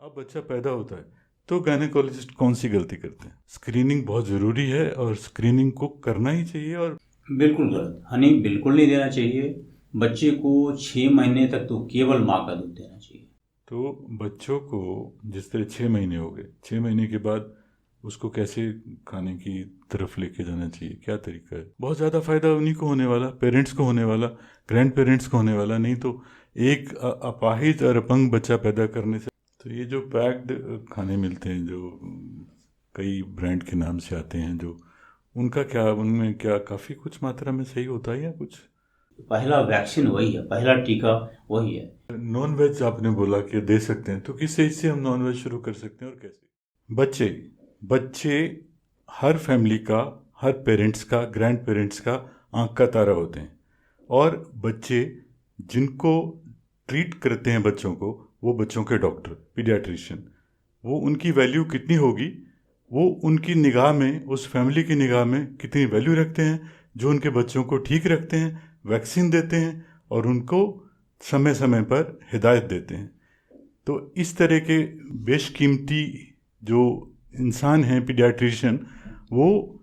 अब बच्चा पैदा होता है तो गायनेकोलॉजिस्ट कौन सी गलती करते हैं? स्क्रीनिंग बहुत ज़रूरी है और स्क्रीनिंग को करना ही चाहिए। और बिल्कुल गलत, हनी बिल्कुल नहीं देना चाहिए। बच्चे को 6 महीने तक तो केवल माँ का दूध देना चाहिए। तो बच्चों को जिस तरह 6 महीने हो गए, 6 महीने के बाद उसको कैसे खाने की तरफ लेके जाना चाहिए, क्या तरीका है? बहुत ज़्यादा फ़ायदा उन्हीं को होने वाला, पेरेंट्स को होने वाला, ग्रैंड पेरेंट्स को होने वाला। नहीं तो एक अपाहिज और अपंग बच्चा पैदा करने से। तो ये जो पैक्ड खाने मिलते हैं, जो कई ब्रांड के नाम से आते हैं, जो उनका क्या, उनमें क्या काफ़ी कुछ मात्रा में सही होता है या कुछ? पहला वैक्सीन वही है, पहला टीका वही है। नॉन वेज आपने बोला कि दे सकते हैं, तो किस एज से हम नॉन वेज शुरू कर सकते हैं और कैसे? बच्चे बच्चे हर फैमिली का, हर पेरेंट्स का, ग्रैंड पेरेंट्स का आंख का तारा होते हैं। और बच्चे जिनको ट्रीट करते हैं बच्चों को, वो बच्चों के डॉक्टर, पीडियाट्रिशियन, वो उनकी वैल्यू कितनी होगी, वो उनकी निगाह में, उस फैमिली की निगाह में कितनी वैल्यू रखते हैं, जो उनके बच्चों को ठीक रखते हैं, वैक्सीन देते हैं और उनको समय समय पर हिदायत देते हैं। तो इस तरह के बेशकीमती जो इंसान हैं पीडियाट्रिशियन, वो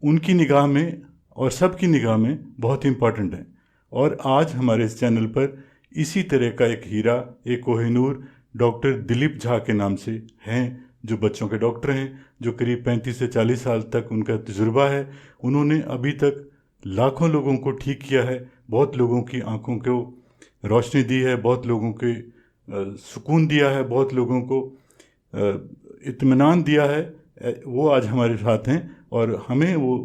उनकी निगाह में और सबकी निगाह में बहुत इम्पॉर्टेंट है। और आज हमारे इस चैनल पर इसी तरह का एक हीरा, एक कोहिनूर डॉक्टर दिलीप झा के नाम से हैं, जो बच्चों के डॉक्टर हैं, जो करीब 35 से 40 साल तक उनका तजुर्बा है। उन्होंने अभी तक लाखों लोगों को ठीक किया है, बहुत लोगों की आंखों को रोशनी दी है, बहुत लोगों के सुकून दिया है, बहुत लोगों को इत्मीनान दिया है। वो आज हमारे साथ हैं और हमें वो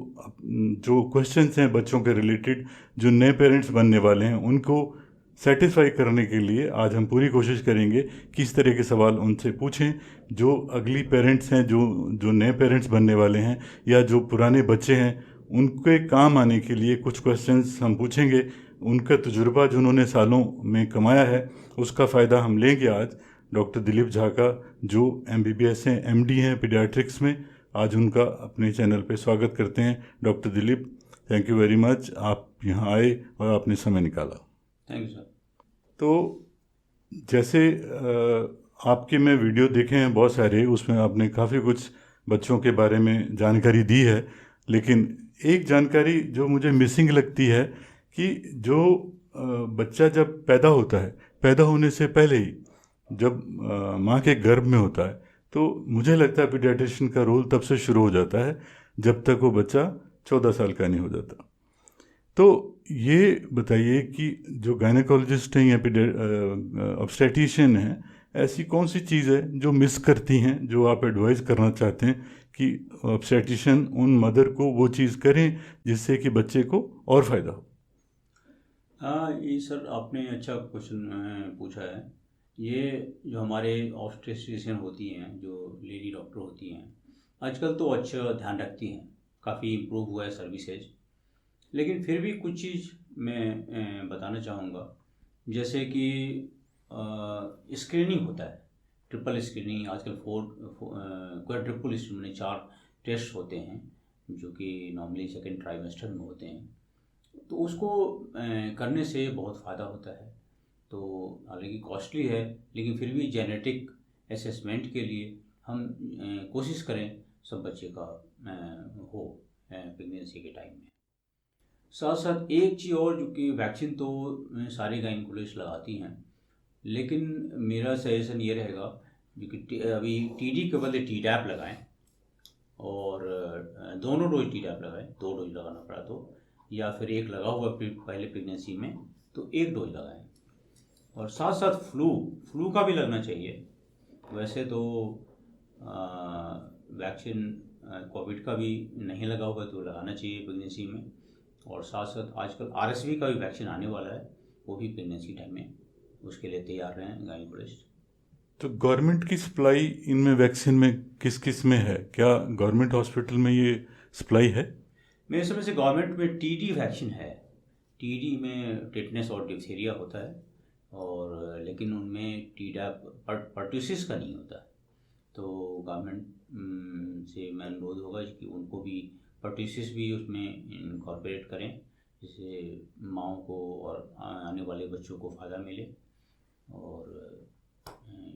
जो क्वेश्चंस हैं बच्चों के रिलेटेड, जो नए पेरेंट्स बनने वाले हैं, उनको सेटिस्फाई करने के लिए आज हम पूरी कोशिश करेंगे कि इस तरह के सवाल उनसे पूछें। जो अगली पेरेंट्स हैं, जो जो नए पेरेंट्स बनने वाले हैं या जो पुराने बच्चे हैं, उनके काम आने के लिए कुछ क्वेश्चंस हम पूछेंगे। उनका तजुर्बा जो उन्होंने सालों में कमाया है, उसका फ़ायदा हम लेंगे आज डॉक्टर दिलीप झा का, जो MBBS हैं, MD हैं पीडियाट्रिक्स में। आज उनका अपने चैनल पे स्वागत करते हैं। Doctor Dilip, thank you very much, आप यहाँ आए और आपने समय निकाला। Thank you sir. तो जैसे आपके मैं वीडियो देखे हैं बहुत सारे, उसमें आपने काफ़ी कुछ बच्चों के बारे में जानकारी दी है। लेकिन एक जानकारी जो मुझे मिसिंग लगती है कि जो बच्चा जब पैदा होता है, पैदा होने से पहले ही जब माँ के गर्भ में होता है, तो मुझे लगता है पीडियाट्रिशियन का रोल तब से शुरू हो जाता है जब तक वो बच्चा 14 साल का नहीं हो जाता। तो ये बताइए कि जो गायनेकोलॉजिस्ट हैं या ऑब्स्टेटिशियन हैं, ऐसी कौन सी चीज़ है जो मिस करती हैं, जो आप एडवाइस करना चाहते हैं कि ऑब्स्टेटिशियन उन मदर को वो चीज़ करें जिससे कि बच्चे को और फ़ायदा हो? हाँ, ये सर आपने अच्छा क्वेश्चन पूछा है। ये जो हमारे ऑब्स्टेट्रिशियन होती हैं, जो लेडी डॉक्टर होती हैं, आजकल तो अच्छा ध्यान रखती हैं, काफ़ी इम्प्रूव हुआ है सर्विसेज। लेकिन फिर भी कुछ चीज़ मैं बताना चाहूँगा। जैसे कि स्क्रीनिंग होता है, ट्रिपल स्क्रीनिंग आजकल, क्वाड्रुपल स्क्रीनिंग, 4 टेस्ट होते हैं जो कि नॉर्मली सेकेंड ट्राइमेस्टर में होते हैं। तो उसको करने से बहुत फ़ायदा होता है। तो हालांकि कॉस्टली है, लेकिन फिर भी जेनेटिक असेसमेंट के लिए हम कोशिश करें सब बच्चे का हो प्रेगनेंसी के टाइम में। साथ साथ एक चीज़ और, जो कि वैक्सीन तो सारी गायनेकोलॉजिस्ट लगाती हैं, लेकिन मेरा सजेशन ये रहेगा जो कि अभी TD के बदले TDAP लगाएं। और दोनों डोज TDAP लगाएं, 2 डोज लगाना पड़ा तो, या फिर एक लगा हुआ पहले प्रेगनेंसी में तो एक डोज लगाएं। और साथ साथ फ्लू का भी लगना चाहिए। वैसे तो वैक्सीन कोविड का भी नहीं लगा हुआ तो लगाना चाहिए प्रेगनेंसी में। और साथ साथ आजकल RSV का भी वैक्सीन आने वाला है, वो भी प्रेगनेंसी टाइम में, उसके लिए तैयार रहें गायनेकोलॉजिस्ट। तो गवर्नमेंट की सप्लाई इनमें वैक्सीन में किस किस में है? क्या गवर्नमेंट हॉस्पिटल में ये सप्लाई है? मेरे समझ से गवर्नमेंट में TD वैक्सीन है। TD में टेटनस और डिप्थीरिया होता है, और लेकिन उनमें TDAP पर्टूसिस का नहीं होता। तो गवर्नमेंट से मैं अनुरोध होगा कि उनको भी पर्टूसिस भी उसमें इनकॉर्पोरेट करें, जिससे माँओं को और आने वाले बच्चों को फ़ायदा मिले। और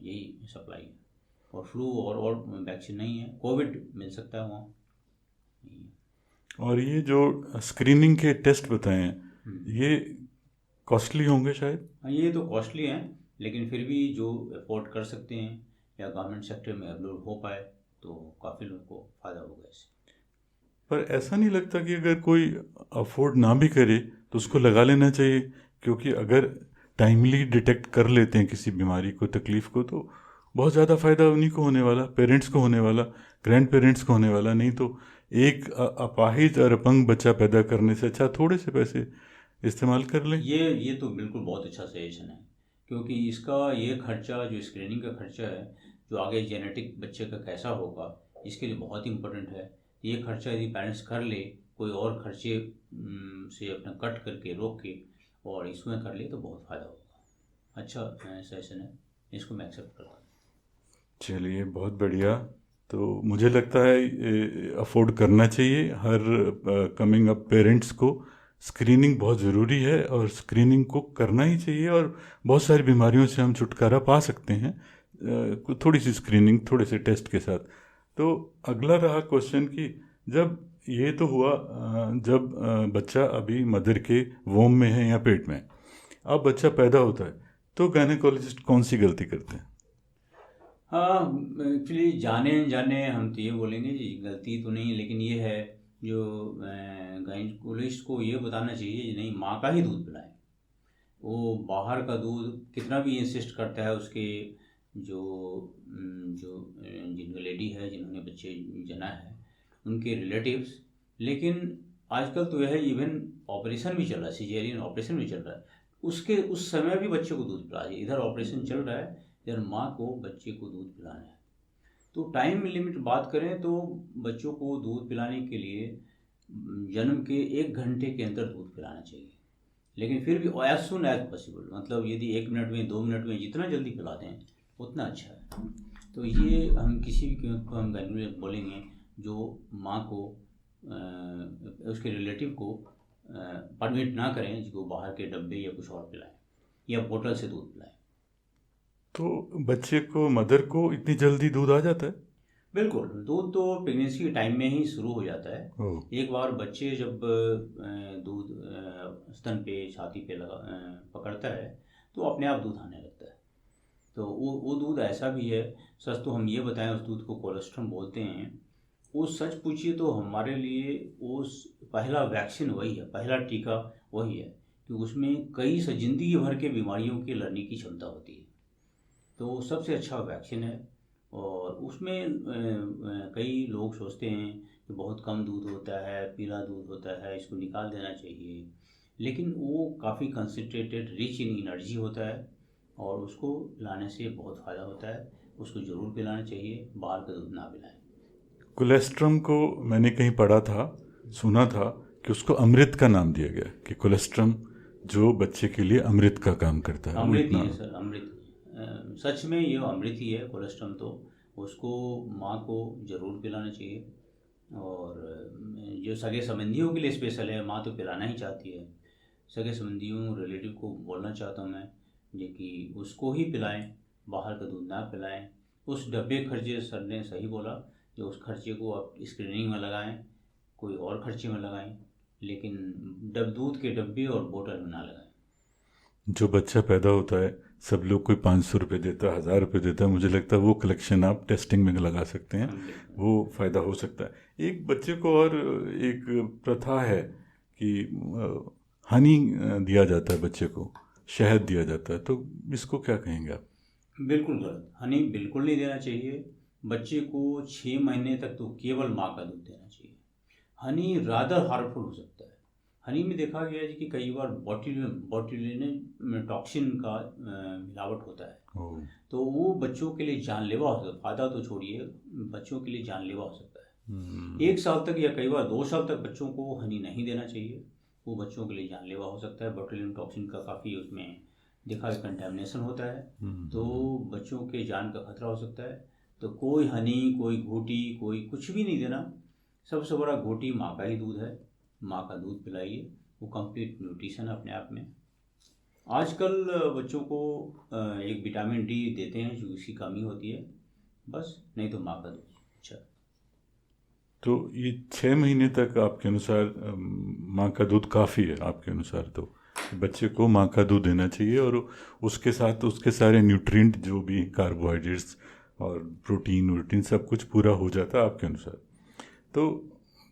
यही सप्लाई है। और फ्लू और वैक्सीन नहीं है, कोविड मिल सकता है वहाँ। और ये जो स्क्रीनिंग के टेस्ट बताए हैं, हम्म। ये कॉस्टली होंगे शायद। हाँ, ये तो कॉस्टली हैं, लेकिन फिर भी जो अफोर्ड कर सकते हैं या गवर्नमेंट सेक्टर में अवेलेबल हो पाए तो काफ़ी लोगों को फ़ायदा होगा इससे। पर ऐसा नहीं लगता कि अगर कोई अफोर्ड ना भी करे तो उसको लगा लेना चाहिए, क्योंकि अगर टाइमली डिटेक्ट कर लेते हैं किसी बीमारी को, तकलीफ को, तो बहुत ज़्यादा फ़ायदा उन्हीं को होने वाला, पेरेंट्स को होने वाला, ग्रैंड पेरेंट्स को होने वाला। नहीं तो एक अपाहिज और अपंग बच्चा पैदा करने से अच्छा थोड़े से पैसे इस्तेमाल कर लें। ये तो बिल्कुल बहुत अच्छा सजेशन है, क्योंकि इसका ये खर्चा जो स्क्रीनिंग का खर्चा है, जो आगे जेनेटिक बच्चे का कैसा होगा, इसके लिए बहुत ही इम्पोर्टेंट है। ये खर्चा यदि पेरेंट्स कर ले, कोई और खर्चे से अपना कट करके रोक के और इसमें कर ले तो बहुत फ़ायदा होगा। अच्छा सजेशन है, इसको मैं एक्सेप्ट करता हूँ। चलिए, बहुत बढ़िया। तो मुझे लगता है अफोर्ड करना चाहिए हर कमिंग अप पेरेंट्स को। स्क्रीनिंग बहुत ज़रूरी है और स्क्रीनिंग को करना ही चाहिए, और बहुत सारी बीमारियों से हम छुटकारा पा सकते हैं थोड़ी सी स्क्रीनिंग, थोड़े से टेस्ट के साथ। तो अगला रहा क्वेश्चन कि जब ये तो हुआ जब बच्चा अभी मदर के वोम में है या पेट में है, अब बच्चा पैदा होता है, तो गायनेकोलॉजिस्ट कौन सी गलती करते हैं? हाँ, एक्चुअली जाने अनजाने हम तो ये बोलेंगे जी गलती तो नहीं, लेकिन ये है जो गाइनकोलॉजिस्ट को ये बताना चाहिए कि नहीं, माँ का ही दूध पिलाएं। वो बाहर का दूध कितना भी इंसिस्ट करता है उसके जो जिनका लेडी है, जिन्होंने बच्चे जना है, उनके रिलेटिव्स, लेकिन आजकल तो यह है इवन ऑपरेशन भी चल रहा है, सिजेरियन ऑपरेशन भी चल रहा है, उसके उस समय भी बच्चे को दूध पिला है। इधर ऑपरेशन चल रहा है, इधर माँ को बच्चे को दूध पिलाना है। तो टाइम लिमिट बात करें तो बच्चों को दूध पिलाने के लिए जन्म के 1 घंटे के अंदर दूध पिलाना चाहिए, लेकिन फिर भी एज सुन एज पॉसिबल, मतलब यदि 1 मिनट में 2 मिनट में जितना जल्दी पिला दें उतना अच्छा है। तो ये हम किसी भी कीमत पर हम गाइड बोलेंगे जो माँ को उसके रिलेटिव को परमिट ना करें जिसको बाहर के डब्बे या कुछ और पिलाएं या बोतल से दूध पिलाएं। तो बच्चे को, मदर को इतनी जल्दी दूध आ जाता है? बिल्कुल, दूध तो प्रेगनेंसी के टाइम में ही शुरू हो जाता है। ओह। एक बार बच्चे जब दूध स्तन पे, छाती पे लगा पकड़ता है तो अपने आप दूध आने लगता है। तो वो दूध ऐसा भी है, सच तो हम ये बताएं उस दूध को कोलेस्ट्रम बोलते हैं। वो सच पूछिए तो हमारे लिए वो पहला वैक्सीन वही है, पहला टीका वही है, कि उसमें कई ज़िंदगी भर के बीमारियों की लड़ने की क्षमता होती है। तो सबसे अच्छा वैक्सीन है। और उसमें कई लोग सोचते हैं कि बहुत कम दूध होता है, पीला दूध होता है, इसको निकाल देना चाहिए, लेकिन वो काफ़ी कंसनट्रेटेड, रिच इन एनर्जी होता है और उसको लाने से बहुत फ़ायदा होता है। उसको ज़रूर पिलाना चाहिए, बाहर का दूध ना पिलाएं। कोलेस्ट्रम को मैंने कहीं पढ़ा था, सुना था कि उसको अमृत का नाम दिया गया, कि कोलेस्ट्रम जो बच्चे के लिए अमृत का काम करता है, वो अमृत ही इतना। है सर, अमृत। सच में ये अमृत ही है कोलेस्ट्रॉल तो। उसको माँ को ज़रूर पिलाना चाहिए। और जो सगे संबंधियों के लिए स्पेशल है, माँ तो पिलाना ही चाहती है, सगे संबंधियों रिलेटिव को बोलना चाहता हूँ मैं ये कि उसको ही पिलाएं, बाहर का दूध ना पिलाएं। उस डब्बे खर्चे, सर ने सही बोला, कि उस खर्चे को आप स्क्रीनिंग में लगाएं, कोई और खर्चे में लगाएं, लेकिन दूध के डब्बे और बोतल में ना लगाएं। जो बच्चा पैदा होता है, सब लोग कोई 500 रुपये देता है, 1000 रुपये देता है, मुझे लगता है वो कलेक्शन आप टेस्टिंग में लगा सकते हैं, बिल्कुल। वो फ़ायदा हो सकता है। एक बच्चे को और एक प्रथा है कि हनी दिया जाता है बच्चे को, शहद दिया जाता है, तो इसको क्या कहेंगे आप? बिल्कुल गलत, हनी बिल्कुल नहीं देना चाहिए। बच्चे को 6 महीने तक तो केवल माँ का दूध देना चाहिए। हनी रादर हार्मफुल हो सकता है। हनी में देखा गया है कि कई बार बॉट्यूलिन टॉक्सिन का मिलावट होता है, ओह। तो वो बच्चों के लिए जानलेवा हो सकता है। फ़ायदा तो छोड़िए, बच्चों के लिए जानलेवा हो सकता है। 1 साल तक या कई बार 2 साल तक बच्चों को हनी नहीं देना चाहिए, वो बच्चों के लिए जानलेवा हो सकता है। बॉट्यूलिन टॉक्सिन का काफ़ी उसमें देखा कंटेमिनेशन होता है, तो बच्चों के जान का खतरा हो सकता है। तो कोई हनी, कोई घूटी, कोई कुछ भी नहीं देना। सबसे बड़ा घूटी माँ का ही दूध है, माँ का दूध पिलाइए, वो कंप्लीट न्यूट्रिशन है अपने आप में। आजकल बच्चों को एक विटामिन डी देते हैं जो उसकी कमी होती है, बस, नहीं तो माँ का दूध। अच्छा। तो ये 6 महीने तक आपके अनुसार माँ का दूध काफ़ी है आपके अनुसार? तो बच्चे को माँ का दूध देना चाहिए और उसके साथ उसके सारे न्यूट्रिएंट जो भी कार्बोहाइड्रेट्स और प्रोटीन वोटीन सब कुछ पूरा हो जाता है आपके अनुसार। तो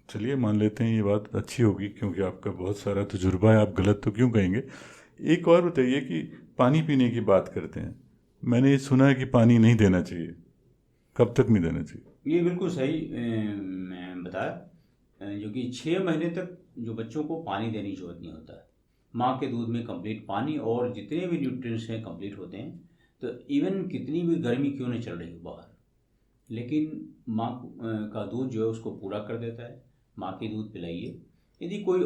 चलिए मान लेते हैं ये बात अच्छी होगी, क्योंकि आपका बहुत सारा तजुर्बा है, आप गलत तो क्यों कहेंगे। एक और बताइए कि पानी पीने की बात करते हैं, मैंने ये सुना है कि पानी नहीं देना चाहिए, कब तक नहीं देना चाहिए? ये बिल्कुल सही मैं बताया, जो कि 6 महीने तक जो बच्चों को पानी देने की जरूरत नहीं होता है। माँ के दूध में कंप्लीट पानी और जितने भी न्यूट्रिएंट्स हैं कंप्लीट होते हैं। तो इवन कितनी भी गर्मी क्यों नहीं चल रही हो बाहर, लेकिन माँ का दूध जो है उसको पूरा कर देता है। माँ की दूध पिलाइए। यदि कोई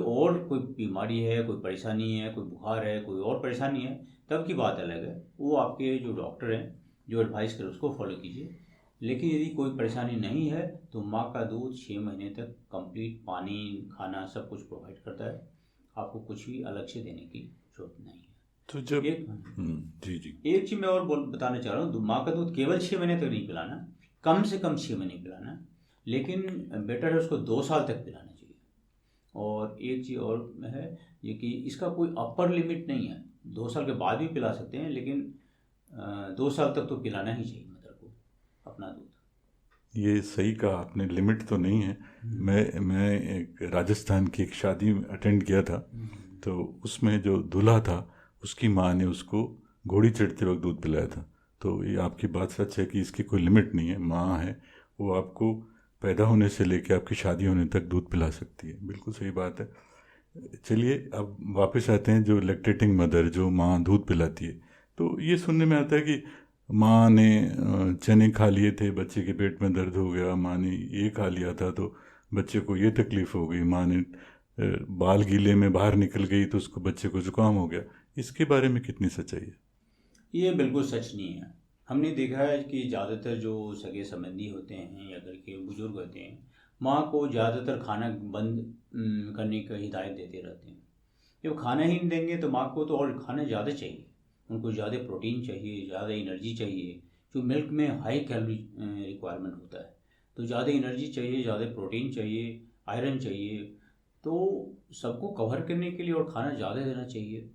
बीमारी है, कोई परेशानी है, कोई बुखार है, कोई और परेशानी है, तब की बात अलग है, वो आपके जो डॉक्टर हैं जो एडवाइस करें उसको फॉलो कीजिए। लेकिन यदि कोई परेशानी नहीं है तो माँ का दूध 6 महीने तक कंप्लीट पानी, खाना सब कुछ प्रोवाइड करता है। आपको कुछ भी अलग से देने की जरूरत नहीं है। तो जब एक जी जी। एक चीज़ मैं और बताना चाह रहा हूँ, माँ का दूध केवल 6 महीने तक नहीं पिलाना, कम से कम 6 महीने पिलाना, लेकिन बेटर है उसको 2 साल तक पिलाना चाहिए। और एक चीज़ और है ये कि इसका कोई अपर लिमिट नहीं है, 2 साल के बाद भी पिला सकते हैं, लेकिन 2 साल तक तो पिलाना ही चाहिए मदर को अपना दूध। ये सही कहा आपने, लिमिट तो नहीं है। मैं एक राजस्थान की एक शादी अटेंड किया था, तो उसमें जो दूल्हा था उसकी माँ ने उसको घोड़ी चढ़ते वक्त दूध पिलाया था। तो ये आपकी बात सच है कि इसकी कोई लिमिट नहीं है, माँ है वो आपको पैदा होने से लेकर आपकी शादी होने तक दूध पिला सकती है, बिल्कुल सही बात है। चलिए अब वापस आते हैं, जो लैक्टेटिंग मदर, जो माँ दूध पिलाती है, तो ये सुनने में आता है कि माँ ने चने खा लिए थे, बच्चे के पेट में दर्द हो गया, माँ ने ये खा लिया था तो बच्चे को ये तकलीफ़ हो गई, माँ ने बाल गीले में बाहर निकल गई तो उसको बच्चे को जुकाम हो गया। इसके बारे में कितनी सच्चाई है? ये बिल्कुल सच नहीं है। हमने देखा है कि ज़्यादातर जो सगे संबंधी होते हैं या घर के बुजुर्ग होते हैं, माँ को ज़्यादातर खाना बंद करने की हिदायत देते रहते हैं। जब खाना ही नहीं देंगे तो माँ को तो और खाना ज़्यादा चाहिए, उनको ज़्यादा प्रोटीन चाहिए, ज़्यादा एनर्जी चाहिए। जो मिल्क में हाई कैलोरी रिक्वायरमेंट होता है, तो ज़्यादा एनर्जी चाहिए, ज़्यादा प्रोटीन चाहिए, आयरन चाहिए। तो सबको कवर करने के लिए और खाना ज़्यादा देना चाहिए।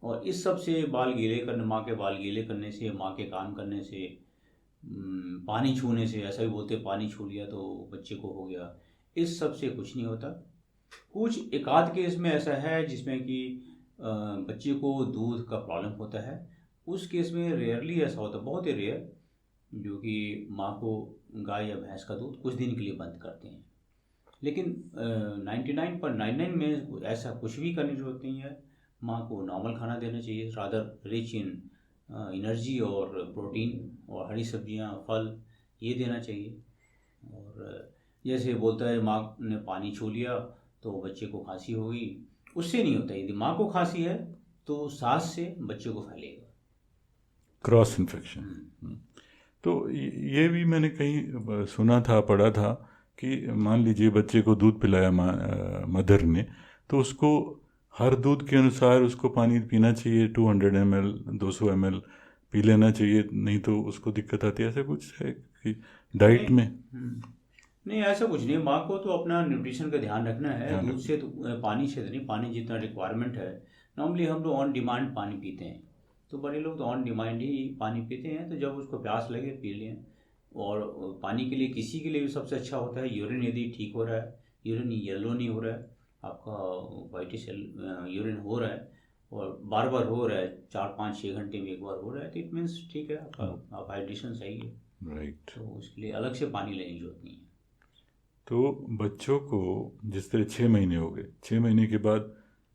और इस सब से बाल गीले करने, माँ के बाल गीले करने से, माँ के काम करने से, पानी छूने से, ऐसा भी बोलते हैं पानी छू लिया तो बच्चे को हो गया, इस सब से कुछ नहीं होता। कुछ एकाध केस में ऐसा है जिसमें कि बच्चे को दूध का प्रॉब्लम होता है, उस केस में रेयरली ऐसा होता है, बहुत ही रेयर, जो कि माँ को गाय या भैंस का दूध कुछ दिन के लिए बंद करते हैं। लेकिन 99.99 में ऐसा कुछ भी करने की जरूरत नहीं है। माँ को नॉर्मल खाना देना चाहिए, रादर रिच इन एनर्जी और प्रोटीन, और हरी सब्जियाँ, फल, ये देना चाहिए। और जैसे बोलता है माँ ने पानी छू लिया तो बच्चे को खांसी होगी, उससे नहीं होता। यदि माँ को खांसी है तो सांस से बच्चे को फैलेगा। Cross infection. तो ये भी मैंने कहीं सुना था, पढ़ा था कि मान लीजिए बच्चे को दूध पिलाया मदर ने, तो उसको हर दूध के अनुसार उसको पानी पीना चाहिए, 200 ml 200 ml पी लेना चाहिए, नहीं तो उसको दिक्कत आती है, ऐसा कुछ है कि डाइट नहीं, में? नहीं ऐसा कुछ नहीं। माँ को तो अपना न्यूट्रिशन का ध्यान रखना है, ध्यान दूध रखना। से तो पानी से तो नहीं, पानी जितना रिक्वायरमेंट है। नॉर्मली हम लोग ऑन डिमांड पानी पीते हैं, तो बड़े लोग तो ऑन डिमांड ही पानी पीते हैं, तो जब उसको प्यास लगे पी लें। और पानी के लिए किसी के लिए भी सबसे अच्छा होता है यूरिन, यदि ठीक हो रहा है, यूरिन येलो नहीं हो रहा है, आपका वाइट सेल यूरिन हो रहा है और बार बार हो रहा है, 4 5 6 घंटे में एक बार हो रहा है, तो इट मीन्स ठीक है, आपका हाइड्रेशन सही है। राइट। तो उसके लिए अलग से पानी लेने की जरूरत नहीं है। तो बच्चों को जिस तरह 6 महीने हो गए, 6 महीने के बाद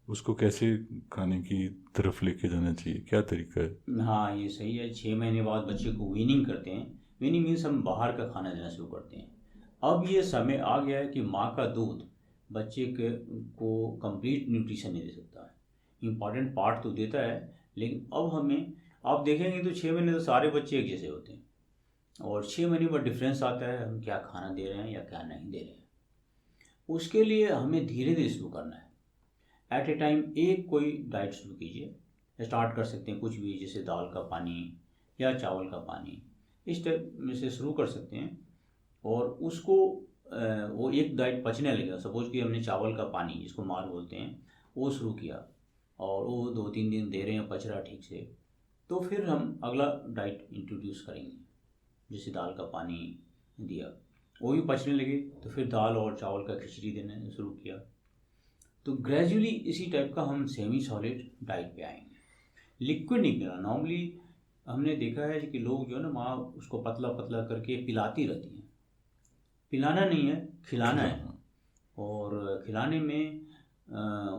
उसको कैसे खाने की तरफ लेके जाना चाहिए, क्या तरीका है? हाँ, ये सही है। 6 महीने बाद बच्चे को वीनिंग करते हैं। वीनिंग मीन्स हम बाहर का खाना देना शुरू करते हैं। अब ये समय आ गया है कि माँ का दूध बच्चे के को कंप्लीट न्यूट्रिशन नहीं दे सकता है, इम्पॉर्टेंट पार्ट तो देता है, लेकिन अब हमें, आप देखेंगे तो 6 महीने तो सारे बच्चे एक जैसे होते हैं, और 6 महीने बाद डिफरेंस आता है हम क्या खाना दे रहे हैं या क्या नहीं दे रहे हैं। उसके लिए हमें धीरे धीरे शुरू करना है। एट ए टाइम एक कोई डाइट शुरू कीजिए। स्टार्ट कर सकते हैं कुछ भी, जैसे दाल का पानी या चावल का पानी, इस टाइप में से शुरू कर सकते हैं। और उसको वो एक डाइट पचने लगेगा। सपोज कि हमने चावल का पानी, जिसको मार बोलते हैं, वो शुरू किया और वो 2-3 दिन दे रहे हैं, पच रहा ठीक से, तो फिर हम अगला डाइट इंट्रोड्यूस करेंगे। जैसे दाल का पानी दिया, वो भी पचने लगे, तो फिर दाल और चावल का खिचड़ी देना शुरू किया। तो ग्रेजुअली इसी टाइप का हम सेमी सॉलिड डाइट पे आएंगे। लिक्विड नहीं पीना। नॉर्मली हमने देखा है कि लोग जो है ना, माँ उसको पतला पतला करके पिलाती रहती हैं। पिलाना नहीं है, खिलाना है। और खिलाने में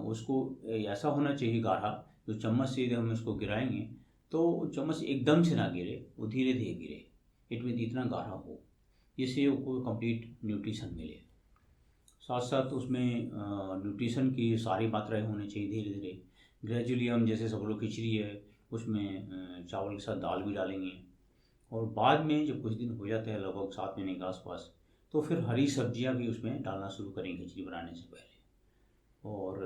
उसको ऐसा होना चाहिए गाढ़ा, जो चम्मच से हम उसको गिराएंगे तो चम्मच एकदम से ना गिरे, वो धीरे धीरे गिरे। इट मीन इतना गाढ़ा हो जिससे उसको कंप्लीट न्यूट्रिशन मिले। साथ साथ उसमें न्यूट्रिशन की सारी मात्राएं होनी चाहिए। धीरे धीरे ग्रेजुअली हम, जैसे सब लोग खिचड़ी है, उसमें चावल के साथ दाल भी डालेंगे। और बाद में जब कुछ दिन हो जाता है, लगभग 7 महीने के आसपास, तो फिर हरी सब्जियां भी उसमें डालना शुरू करेंगे खिचड़ी बनाने से पहले। और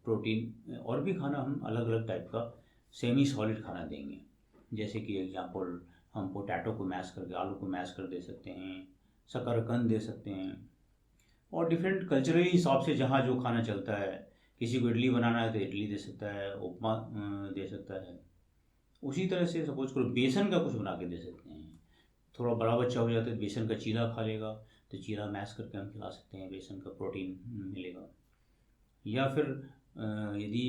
प्रोटीन और भी खाना हम अलग अलग टाइप का सेमी सॉलिड खाना देंगे। जैसे कि एग्जांपल, हम पोटैटो को मैश करके, आलू को मैश कर दे सकते हैं, शकरकंद दे सकते हैं। और डिफरेंट कल्चरली हिसाब से जहाँ जो खाना चलता है, किसी को इडली बनाना है तो इडली दे सकता है, उपमा दे सकता है। उसी तरह से सपोज करो बेसन का कुछ बना के दे सकते हैं। थोड़ा बड़ा बच्चा हो जाता है तो बेसन का चीला खा लेगा, तो चीला मैश करके हम खिला सकते हैं, बेसन का प्रोटीन मिलेगा। या फिर यदि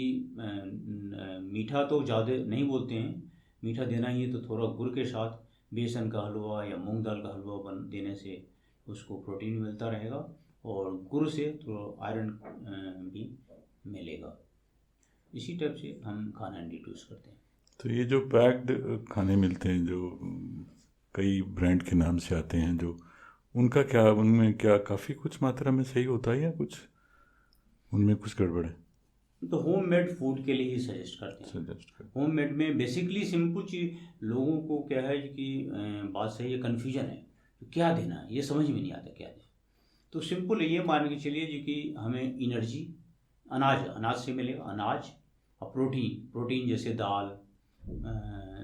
मीठा तो ज़्यादा नहीं बोलते हैं, मीठा देना ही है तो थोड़ा गुड़ के साथ बेसन का हलवा या मूंग दाल का हलवा बन देने से उसको प्रोटीन मिलता रहेगा, और गुड़ से थोड़ा आयरन भी मिलेगा। इसी टाइप से हम खाना इंट्रोड्यूस करते हैं। तो ये जो पैक्ड खाने मिलते हैं, जो कई ब्रांड के नाम से आते हैं, जो उनका क्या, उनमें क्या काफ़ी कुछ मात्रा में सही होता है या कुछ उनमें कुछ गड़बड़ है? तो होम मेड फूड के लिए ही सजेस्ट करते हैं। सजेस्ट कर। होम मेड में बेसिकली सिंपल चीज, लोगों को क्या है कि बात सही है, कन्फ्यूजन है तो क्या देना है, ये समझ में नहीं आता क्या दें। तो सिंपल ये मान के चलिए जी कि हमें एनर्जी अनाज से मिलेगा। अनाज और प्रोटीन जैसे दाल,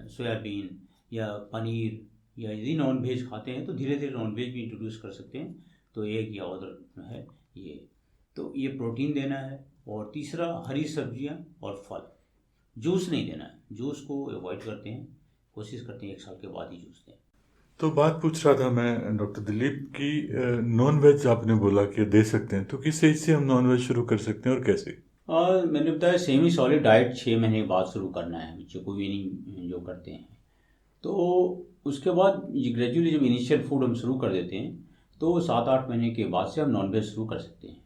सोयाबीन या पनीर, या यदि नॉन वेज खाते हैं तो धीरे धीरे नॉन वेज भी इंट्रोड्यूस कर सकते हैं। तो एग या अदर है ये, तो ये प्रोटीन देना है। और तीसरा हरी सब्जियां और फल। जूस नहीं देना है, जूस को अवॉइड करते हैं, कोशिश करते हैं 1 साल के बाद ही जूस दें। तो बात पूछ रहा था मैं डॉक्टर दिलीप की, नॉन वेज आपने बोला कि दे सकते हैं, तो किस एज से हम नॉन वेज शुरू कर सकते हैं और कैसे? मैंने बताया सेमी सॉलिड डाइट 6 महीने के बाद शुरू करना है बच्चों को, वीनिंग जो करते हैं। तो उसके बाद ग्रेजुअली जब इनिशियल फूड हम शुरू कर देते हैं, तो 7-8 महीने के बाद से हम नॉन वेज शुरू कर सकते हैं।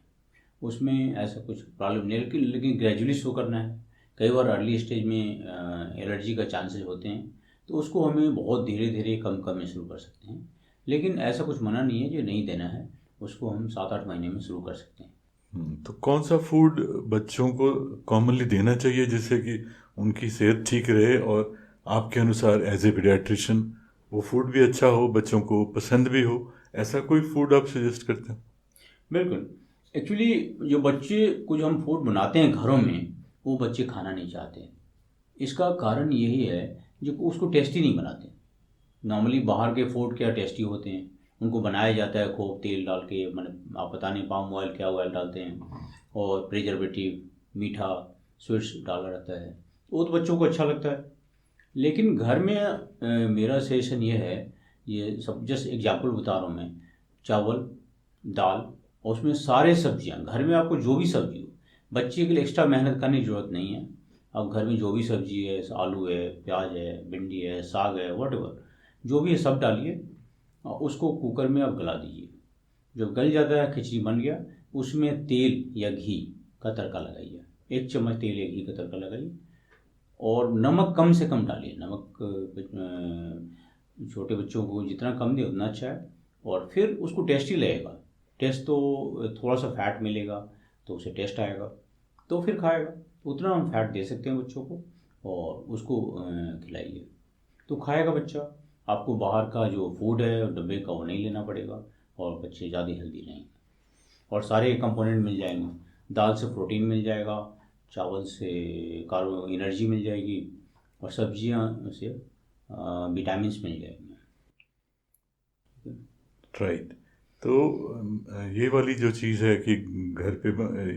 उसमें ऐसा कुछ प्रॉब्लम नहीं है, लेकिन ग्रेजुअली शुरू करना है। कई बार अर्ली स्टेज में एलर्जी का चांसेस होते हैं, तो उसको हमें बहुत धीरे धीरे कम कम में शुरू कर सकते हैं। लेकिन ऐसा कुछ मना नहीं है, जो नहीं देना है उसको हम 7-8 महीने में शुरू कर सकते हैं। तो कौन सा फूड बच्चों को कॉमनली देना चाहिए जिससे कि उनकी सेहत ठीक रहे, और आपके अनुसार एज ए पीडियाट्रिशियन वो फूड भी अच्छा हो, बच्चों को पसंद भी हो, ऐसा कोई फूड आप सजेस्ट करते हैं? बिल्कुल। एक्चुअली जो बच्चे को जो हम फूड बनाते हैं घरों में, वो बच्चे खाना नहीं चाहते। इसका कारण यही है, जो उसको टेस्टी नहीं बनाते। नॉर्मली बाहर के फूड क्या टेस्टी होते हैं, उनको बनाया जाता है खूब तेल डाल के, मैंने आप पता नहीं पाम ऑयल क्या ऑयल डालते हैं, और प्रिजर्वेटिव मीठा स्वीट्स डाला रहता है, वो तो बच्चों को अच्छा लगता है। लेकिन घर में मेरा सजेशन ये है, ये सब जस्ट एग्जांपल बता रहा हूँ मैं, चावल दाल और उसमें सारे सब्जियां, घर में आपको जो भी सब्जी हो, बच्चे के लिए एक्स्ट्रा मेहनत करने की ज़रूरत नहीं है। अब घर में जो भी सब्जी है, आलू है, प्याज है, भिंडी है, साग है, वट जो भी है सब डालिए और उसको कुकर में आप गला दीजिए। जब गल जाता है, खिचड़ी बन गया, उसमें तेल या घी का तड़का लगाइए। 1 चम्मच तेल या घी का तड़का लगाइए, और नमक कम से कम डालिए। नमक छोटे बच्चों को जितना कम दे उतना अच्छा है। और फिर उसको टेस्टी लगेगा। टेस्ट तो थोड़ा सा फैट मिलेगा तो उसे टेस्ट आएगा, तो फिर खाएगा। उतना हम फैट दे सकते हैं बच्चों को, और उसको खिलाइए तो खाएगा बच्चा। आपको बाहर का जो फूड है डब्बे का, वो नहीं लेना पड़ेगा, और बच्चे ज़्यादा हेल्दी रहेंगे, और सारे कंपोनेंट मिल जाएंगे। दाल से प्रोटीन मिल जाएगा, चावल से कार्बो एनर्जी मिल जाएगी, और सब्जियां से विटामिन्स मिल जाएंगे। राइट। तो ये वाली जो चीज़ है कि घर पे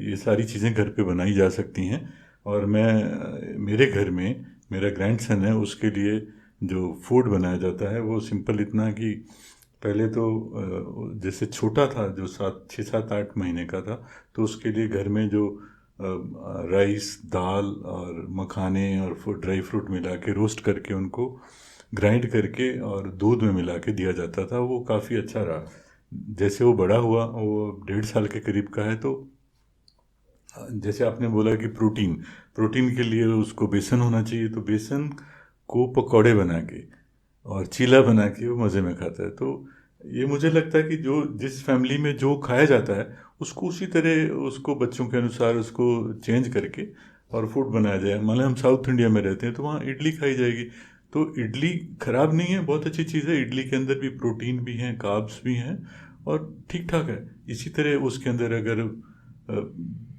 ये सारी चीज़ें घर पे बनाई जा सकती हैं। और मेरे घर में मेरा ग्रैंडसन है, उसके लिए जो फूड बनाया जाता है वो सिंपल इतना कि पहले तो जैसे छोटा था, जो 6 7 8 महीने का था, तो उसके लिए घर में जो राइस दाल और मखाने और ड्राई फ्रूट मिला के रोस्ट करके उनको ग्राइंड करके और दूध में मिला के दिया जाता था। वो काफ़ी अच्छा रहा। जैसे वो बड़ा हुआ, वो 1.5 साल के करीब का है, तो जैसे आपने बोला कि प्रोटीन प्रोटीन के लिए उसको बेसन होना चाहिए, तो बेसन को पकौड़े बना के और चीला बना के वो मज़े में खाता है। तो ये मुझे लगता है कि जो जिस फैमिली में जो खाया जाता है उसको उसी तरह उसको बच्चों के अनुसार उसको चेंज करके और फूड बनाया जाए। मान लें हम साउथ इंडिया में रहते हैं तो वहाँ इडली खाई जाएगी, तो इडली खराब नहीं है, बहुत अच्छी चीज़ है। इडली के अंदर भी प्रोटीन भी हैं, कार्ब्स भी हैं और ठीक ठाक है। इसी तरह उसके अंदर अगर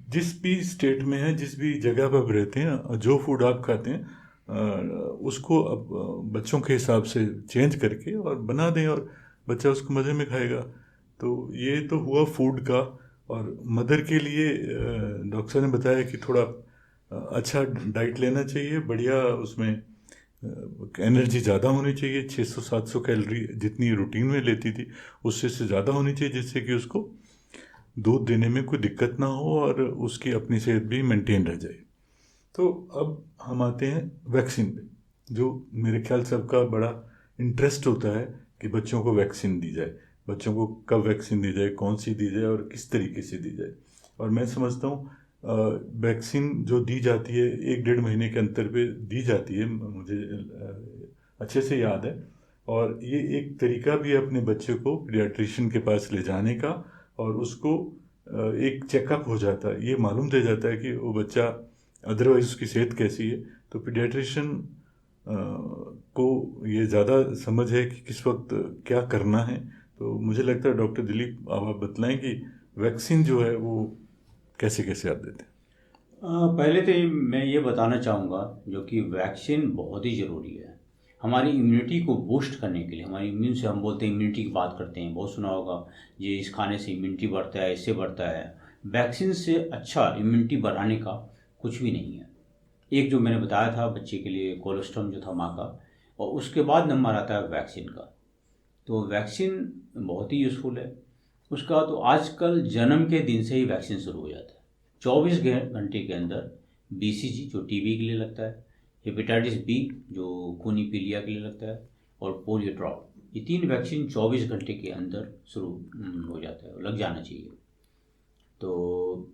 जिस भी स्टेट में है, जिस भी जगह पर आप रहते हैं, जो फूड आप खाते हैं उसको अब बच्चों के हिसाब से चेंज करके और बना दें और बच्चा उसको मज़े में खाएगा। तो ये तो हुआ फूड का। और मदर के लिए डॉक्टर साहब ने बताया कि थोड़ा अच्छा डाइट लेना चाहिए, बढ़िया उसमें एनर्जी ज़्यादा होनी चाहिए, 600 700 कैलोरी जितनी रूटीन में लेती थी उससे ज़्यादा होनी चाहिए, जिससे कि उसको दूध देने में कोई दिक्कत ना हो और उसकी अपनी सेहत भी मेंटेन रह जाए। तो अब हम आते हैं वैक्सीन पे, जो मेरे ख्याल सबका बड़ा इंटरेस्ट होता है कि बच्चों को वैक्सीन दी जाए, बच्चों को कब वैक्सीन दी जाए, कौन सी दी जाए और किस तरीके से दी जाए। और मैं समझता हूँ वैक्सीन जो दी जाती है 1 1.5 महीने के अंतर पे दी जाती है, मुझे अच्छे से याद है। और ये एक तरीका भी है अपने बच्चे को पीडियाट्रिशियन के पास ले जाने का, और उसको एक चेकअप हो जाता है, ये मालूम दे जाता है कि वो बच्चा अदरवाइज उसकी सेहत कैसी है। तो पीडियाट्रिशियन को ये ज़्यादा समझ है कि किस वक्त क्या करना है। तो मुझे लगता है डॉक्टर दिलीप, अब आप बतलाएं कि वैक्सीन जो है वो कैसे कैसे आप देते हैं। पहले तो मैं ये बताना चाहूँगा जो कि वैक्सीन बहुत ही ज़रूरी है हमारी इम्यूनिटी को बूस्ट करने के लिए। हमारी इम्यून से हम बोलते हैं, इम्यूनिटी की बात करते हैं, बहुत सुना होगा ये इस खाने से इम्यूनिटी बढ़ता है, इससे बढ़ता है। वैक्सीन से अच्छा इम्यूनिटी बढ़ाने का कुछ भी नहीं है। एक जो मैंने बताया था बच्चे के लिए कोलोस्ट्रम जो था माँ का, और उसके बाद नंबर आता है वैक्सीन का। तो वैक्सीन बहुत ही यूज़फुल है। उसका तो आजकल जन्म के दिन से ही वैक्सीन शुरू हो जाता है। 24 घंटे के अंदर बीसीजी जो टीबी के लिए लगता है, हेपेटाइटिस बी जो खूनी पीलिया के लिए लगता है, और पोलियो ड्रॉप, ये 3 वैक्सीन 24 घंटे के अंदर शुरू हो जाता है, लग जाना चाहिए। तो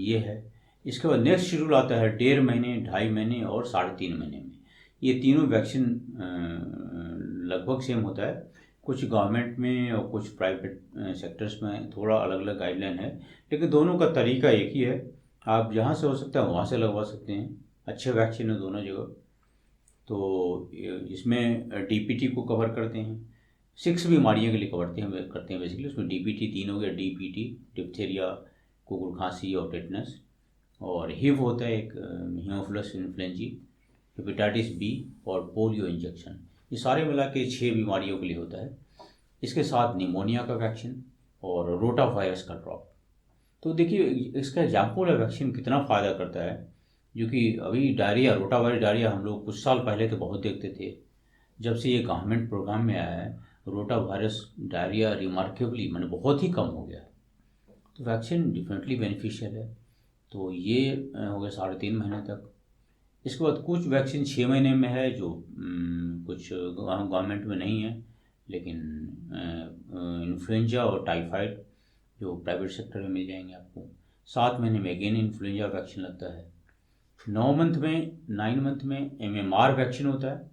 ये है। इसके बाद नेक्स्ट शेड्यूल आता है 1.5 महीने, 2.5 महीने और 3.5 महीने में। ये तीनों वैक्सीन लगभग सेम होता है। कुछ गवर्नमेंट में और कुछ प्राइवेट सेक्टर्स में थोड़ा अलग अलग गाइडलाइन है, लेकिन दोनों का तरीका एक ही है। आप जहाँ से हो सकता है वहाँ से लगवा सकते हैं। अच्छे वैक्सीन है दोनों जगह। तो इसमें डीपीटी को कवर करते हैं, 6 बीमारियों के लिए करते हैं बेसिकली। उसमें डीपीटी 3 हो गया, डीपीटी डिप्थीरिया, कुकुर खांसी और टेटनस। और हिव होता है एक, हीमोफिलस इन्फ्लुएंजी, हेपेटाइटिस बी और पोलियो इंजेक्शन। ये सारे मिला के 6 बीमारियों के लिए होता है। इसके साथ निमोनिया का वैक्सीन और रोटा वायरस का ड्रॉप। तो देखिए इसका एग्जाम्पल है वैक्सीन कितना फ़ायदा करता है। जो कि अभी डायरिया, रोटा वायरस डायरिया हम लोग कुछ साल पहले तो बहुत देखते थे। जब से ये गवर्नमेंट प्रोग्राम में आया है, रोटा वायरस डायरिया रिमार्केबली मैंने बहुत ही कम हो गया है। तो वैक्सीन डिफरेंटली बेनिफिशियल है। तो ये हो गया 3.5 महीने तक। इसके बाद कुछ वैक्सीन 6 महीने में है, जो कुछ गवर्नमेंट में नहीं है, लेकिन इन्फ्लुएंजा और टाइफाइड जो प्राइवेट सेक्टर में मिल जाएंगे आपको। 7 महीने में अगेन इन्फ्लुएंजा वैक्सीन लगता है। 9 मंथ में MMR वैक्सीन होता है,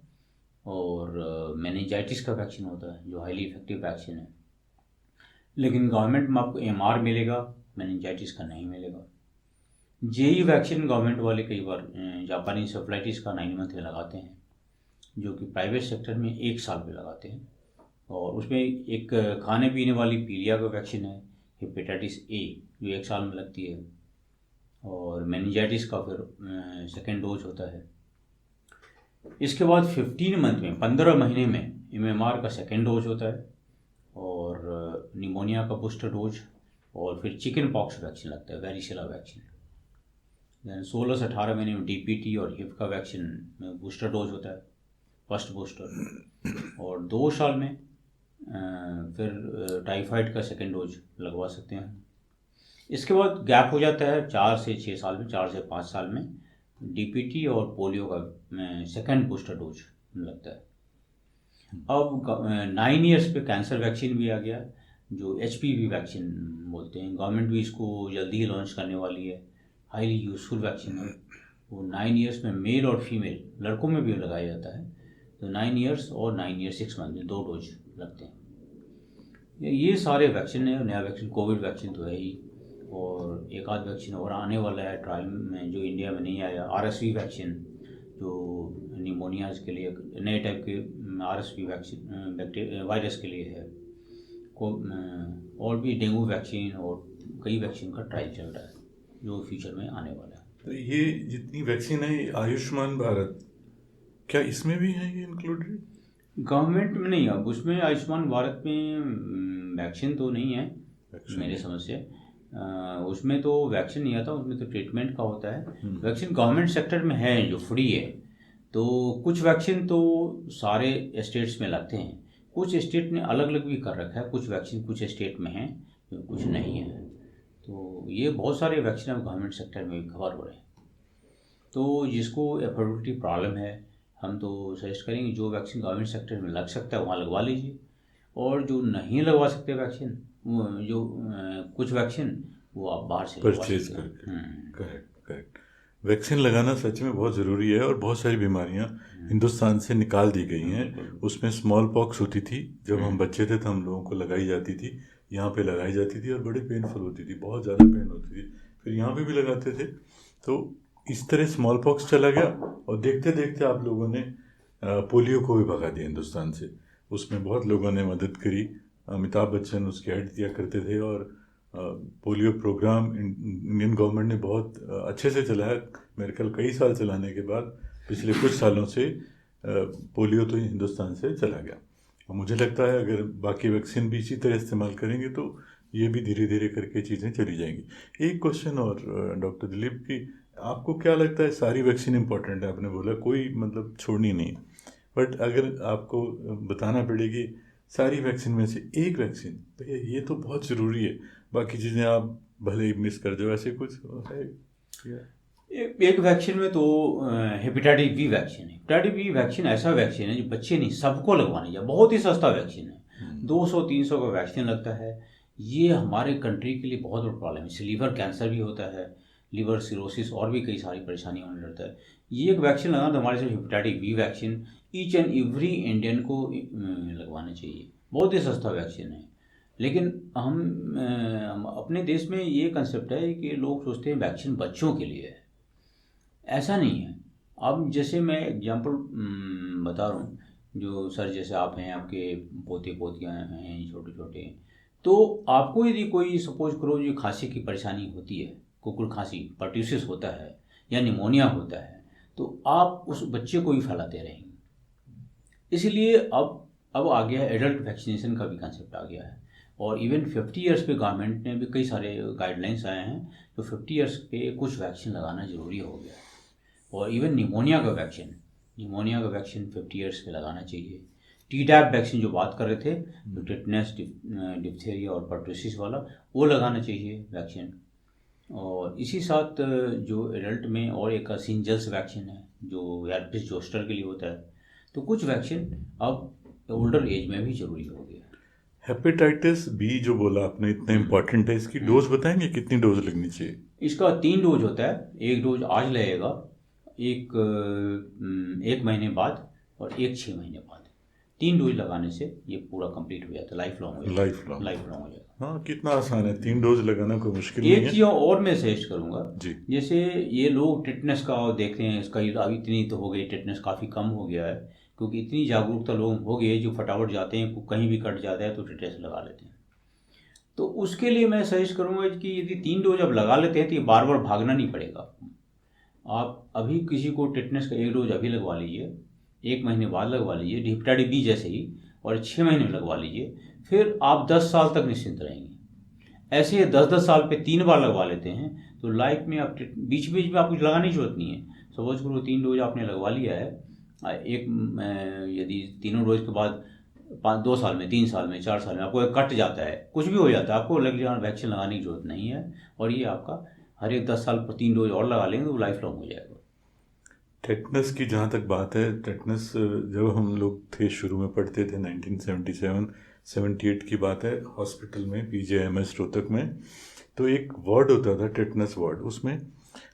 और मेनिंजाइटिस का वैक्सीन होता है जो हाईली इफेक्टिव वैक्सीन है। लेकिन गवर्नमेंट में आपको MR मिलेगा, मेनिंजाइटिस का नहीं मिलेगा। जेई वैक्सीन गवर्नमेंट वाले कई बार जापानी इंसेफ्लाइटिस का 9 मंथ में लगाते हैं, जो कि प्राइवेट सेक्टर में 1 साल पे लगाते हैं। और उसमें एक खाने पीने वाली पीलिया का वैक्सीन है, हेपेटाइटिस ए, जो 1 साल में लगती है। और मेनिंजाइटिस का फिर सेकेंड डोज होता है। इसके बाद 15 मंथ में, 15 महीने में MMR का सेकेंड डोज होता है, और निमोनिया का बूस्टर डोज, और फिर चिकन पॉक्स वैक्सीन लगता है, वेरिसेला वैक्सीन। दैन 16 से 18 महीने में डीपीटी और हिप का वैक्सीन में बूस्टर डोज होता है, फर्स्ट बूस्टर। और 2 साल में फिर टाइफाइड का सेकेंड डोज लगवा सकते हैं। इसके बाद गैप हो जाता है 4 से 6 साल में, 4 से 5 साल में डीपीटी और पोलियो का सेकेंड बूस्टर डोज लगता है। अब 9 ईयर्स पे कैंसर वैक्सीन भी आ गया, जो HPV वैक्सीन बोलते हैं। गवर्नमेंट भी इसको जल्दी ही लॉन्च करने वाली है, हाईली यूजफुल वैक्सीन है। वो 9 ईयर्स में मेल और फीमेल लड़कों में भी लगाया जाता है। तो 9 ईयर्स और 9 ईयर 6 मंथ में 2 डोज लगते हैं। ये सारे वैक्सीन है। नया वैक्सीन कोविड वैक्सीन तो है ही, और एक आध वैक्सीन और आने वाला है ट्रायल में, जो इंडिया में नहीं आया। RSV वैक्सीन, जो निमोनियाज के लिए नए टाइप के RSV वैक्सीन वायरस के लिए है। और भी डेंगू वैक्सीन और कई वैक्सीन का ट्रायल चल रहा है, जो फ्यूचर में आने वाला है। तो ये जितनी वैक्सीन है, आयुष्मान भारत, क्या इसमें भी है ये इंक्लूडेड? गवर्नमेंट में नहीं, अब उसमें आयुष्मान भारत में वैक्सीन तो नहीं है मेरे समझ से। उसमें तो वैक्सीन नहीं आता, उसमें तो ट्रीटमेंट का होता है। वैक्सीन गवर्नमेंट सेक्टर में है जो फ्री है। तो कुछ वैक्सीन तो सारे स्टेट्स में लगते हैं, कुछ स्टेट ने अलग अलग भी कर रखा है। कुछ वैक्सीन कुछ स्टेट में हैं, कुछ नहीं है। तो ये बहुत सारे वैक्सीन अब गवर्नमेंट सेक्टर में भी कवर हो रहे हैं। तो जिसको एफोर्डेबिलिटी प्रॉब्लम है, हम तो सजेस्ट करेंगे जो वैक्सीन गवर्नमेंट सेक्टर में लग सकता है वहाँ लगवा लीजिए। और जो नहीं लगवा सकते वैक्सीन, जो कुछ वैक्सीन वो आप बाहर से लगवा परचेज सकते हैं। करके। Correct correct. वैक्सीन लगाना सच में बहुत ज़रूरी है, और बहुत सारी बीमारियां हिंदुस्तान से निकाल दी गई हैं। उसमें स्मॉल पॉक्स होती थी, जब हम बच्चे थे तो हम लोगों को लगाई जाती थी, यहाँ पे लगाई जाती थी और बड़ी पेनफुल होती थी, बहुत ज़्यादा पेन होती थी। फिर यहाँ पे भी लगाते थे। तो इस तरह स्मॉल पॉक्स चला गया, और देखते देखते आप लोगों ने पोलियो को भी भगा दिया हिंदुस्तान से। उसमें बहुत लोगों ने मदद करी। अमिताभ बच्चन उसके हेड दिया करते थे, और पोलियो प्रोग्राम इंडियन गवर्नमेंट ने बहुत अच्छे से चलाया। मेरे ख्याल कई साल चलाने के बाद पिछले कुछ सालों से पोलियो तो हिंदुस्तान से चला गया। और मुझे लगता है अगर बाकी वैक्सीन भी इसी तरह इस्तेमाल करेंगे तो ये भी धीरे धीरे करके चीज़ें चली जाएंगी। एक क्वेश्चन और डॉक्टर दिलीप की, आपको क्या लगता है? सारी वैक्सीन इंपॉर्टेंट है, आपने बोला कोई मतलब छोड़नी नहीं, बट अगर आपको बताना पड़ेगी सारी वैक्सीन में से एक वैक्सीन, भैया ये तो बहुत ज़रूरी है, बाकी चीज़ें आप भले ही मिस कर दो, ऐसे कुछ है? एक वैक्सीन में तो हेपेटाइटिस बी वैक्सीन है। हेपेटाइटिस बी वैक्सीन ऐसा वैक्सीन है जो बच्चे नहीं सबको लगवाने चाहिए, बहुत ही सस्ता वैक्सीन है। 200-300 का वैक्सीन लगता है। ये हमारे कंट्री के लिए बहुत बड़ा प्रॉब्लम है। इससे लीवर कैंसर भी होता है, लीवर सिरोसिस और भी कई सारी परेशानी होने लगता है। ये एक वैक्सीन लगाना तो हमारे से hepatitis B vaccine each and every Indian को लगवाना चाहिए। बहुत ही सस्ता वैक्सीन है। लेकिन हम अपने देश में ये कंसेप्ट है कि लोग सोचते हैं वैक्सीन बच्चों के लिए है। ऐसा नहीं है। अब जैसे मैं एग्जांपल बता रहा हूँ, जो सर जैसे आप हैं, आपके पोते पोतियाँ हैं छोटे छोटे, तो आपको यदि कोई सपोज करो जो खांसी की परेशानी होती है, कुकुर खांसी पर्ट्यूसिस होता है या निमोनिया होता है, तो आप उस बच्चे को भी फैलाते रहेंगे। इसलिए अब आ गया है एडल्ट वैक्सीनेशन का भी कंसेप्ट आ गया है। और इवन 50 ईयर्स पे गवर्नमेंट ने भी कई सारे गाइडलाइंस आए हैं, तो 50 ईयर्स पे कुछ वैक्सीन लगाना ज़रूरी हो गया है। और इवन निमोनिया का वैक्सीन 50 ईयर्स पे लगाना चाहिए। Tdap वैक्सीन जो बात कर रहे थे, जो टिटनेस, डिप्थेरिया और पर्टुसिस वाला, वो लगाना चाहिए वैक्सीन। और इसी साथ जो एडल्ट में और एक सिंजल्स वैक्सीन है जो हेर्पिस जोस्टर के लिए होता है। तो कुछ वैक्सीन अब ओल्डर एज में भी ज़रूरी हो गया। हेपेटाइटिस बी जो बोला आपने इतना इम्पोर्टेंट है, इसकी डोज बताएंगे कितनी डोज लगनी चाहिए? इसका 3 डोज होता है। एक डोज आज लगेगा, एक महीने बाद, और एक 6 महीने बाद। 3 डोज लगाने से ये पूरा कंप्लीट हो जाता है, लाइफ लॉन्ग हो जाता है। लाइफ लॉन्ग हो जाएगा। हाँ, कितना आसान है, 3 डोज लगाना कोई मुश्किल नहीं है। एक चीज़ और मैं सजेस्ट करूँगा जी। जैसे ये लोग टिटनेस का देखते हैं, इसका अब इतनी तो हो गई, टिटनेस काफ़ी कम हो गया है, क्योंकि इतनी जागरूकता लोग हो गई है, जो फटाफट जाते हैं, कहीं भी कट जाता है तो टिटनेस लगा लेते हैं। तो उसके लिए मैं सजेस्ट करूँगा कि यदि 3 डोज अब लगा लेते हैं तो ये बार बार भागना नहीं पड़ेगा। आप अभी किसी को टिटनेस का 1 डोज अभी लगवा लीजिए, 1 महीने बाद लगवा लीजिए, हेपेटाइटिस बी जैसे ही, और 6 महीने में लगवा लीजिए, फिर आप 10 साल तक निश्चिंत रहेंगे। ऐसे 10-10 साल पे 3 बार लगवा लेते हैं तो लाइफ में आप बीच बीच में आपको लगाने की जरूरत नहीं है। सपोज करो 3 डोज आपने लगवा लिया है, यदि तीनों डोज के बाद 2 साल में, 3 साल में, 4 साल में आपको कट जाता है, कुछ भी हो जाता है, आपको वैक्सीन लगाने की जरूरत नहीं है। और ये आपका हर एक 10 साल पर 3 डोज और लगा लेंगे तो लाइफ लॉन्ग हो जाएगा। टेटनस की जहाँ तक बात है, टेटनस जब हम लोग थे शुरू में पढ़ते थे 1977-78 की बात है, हॉस्पिटल में पीजेएमएस रोहतक में, तो एक वार्ड होता था टेटनस वार्ड, उसमें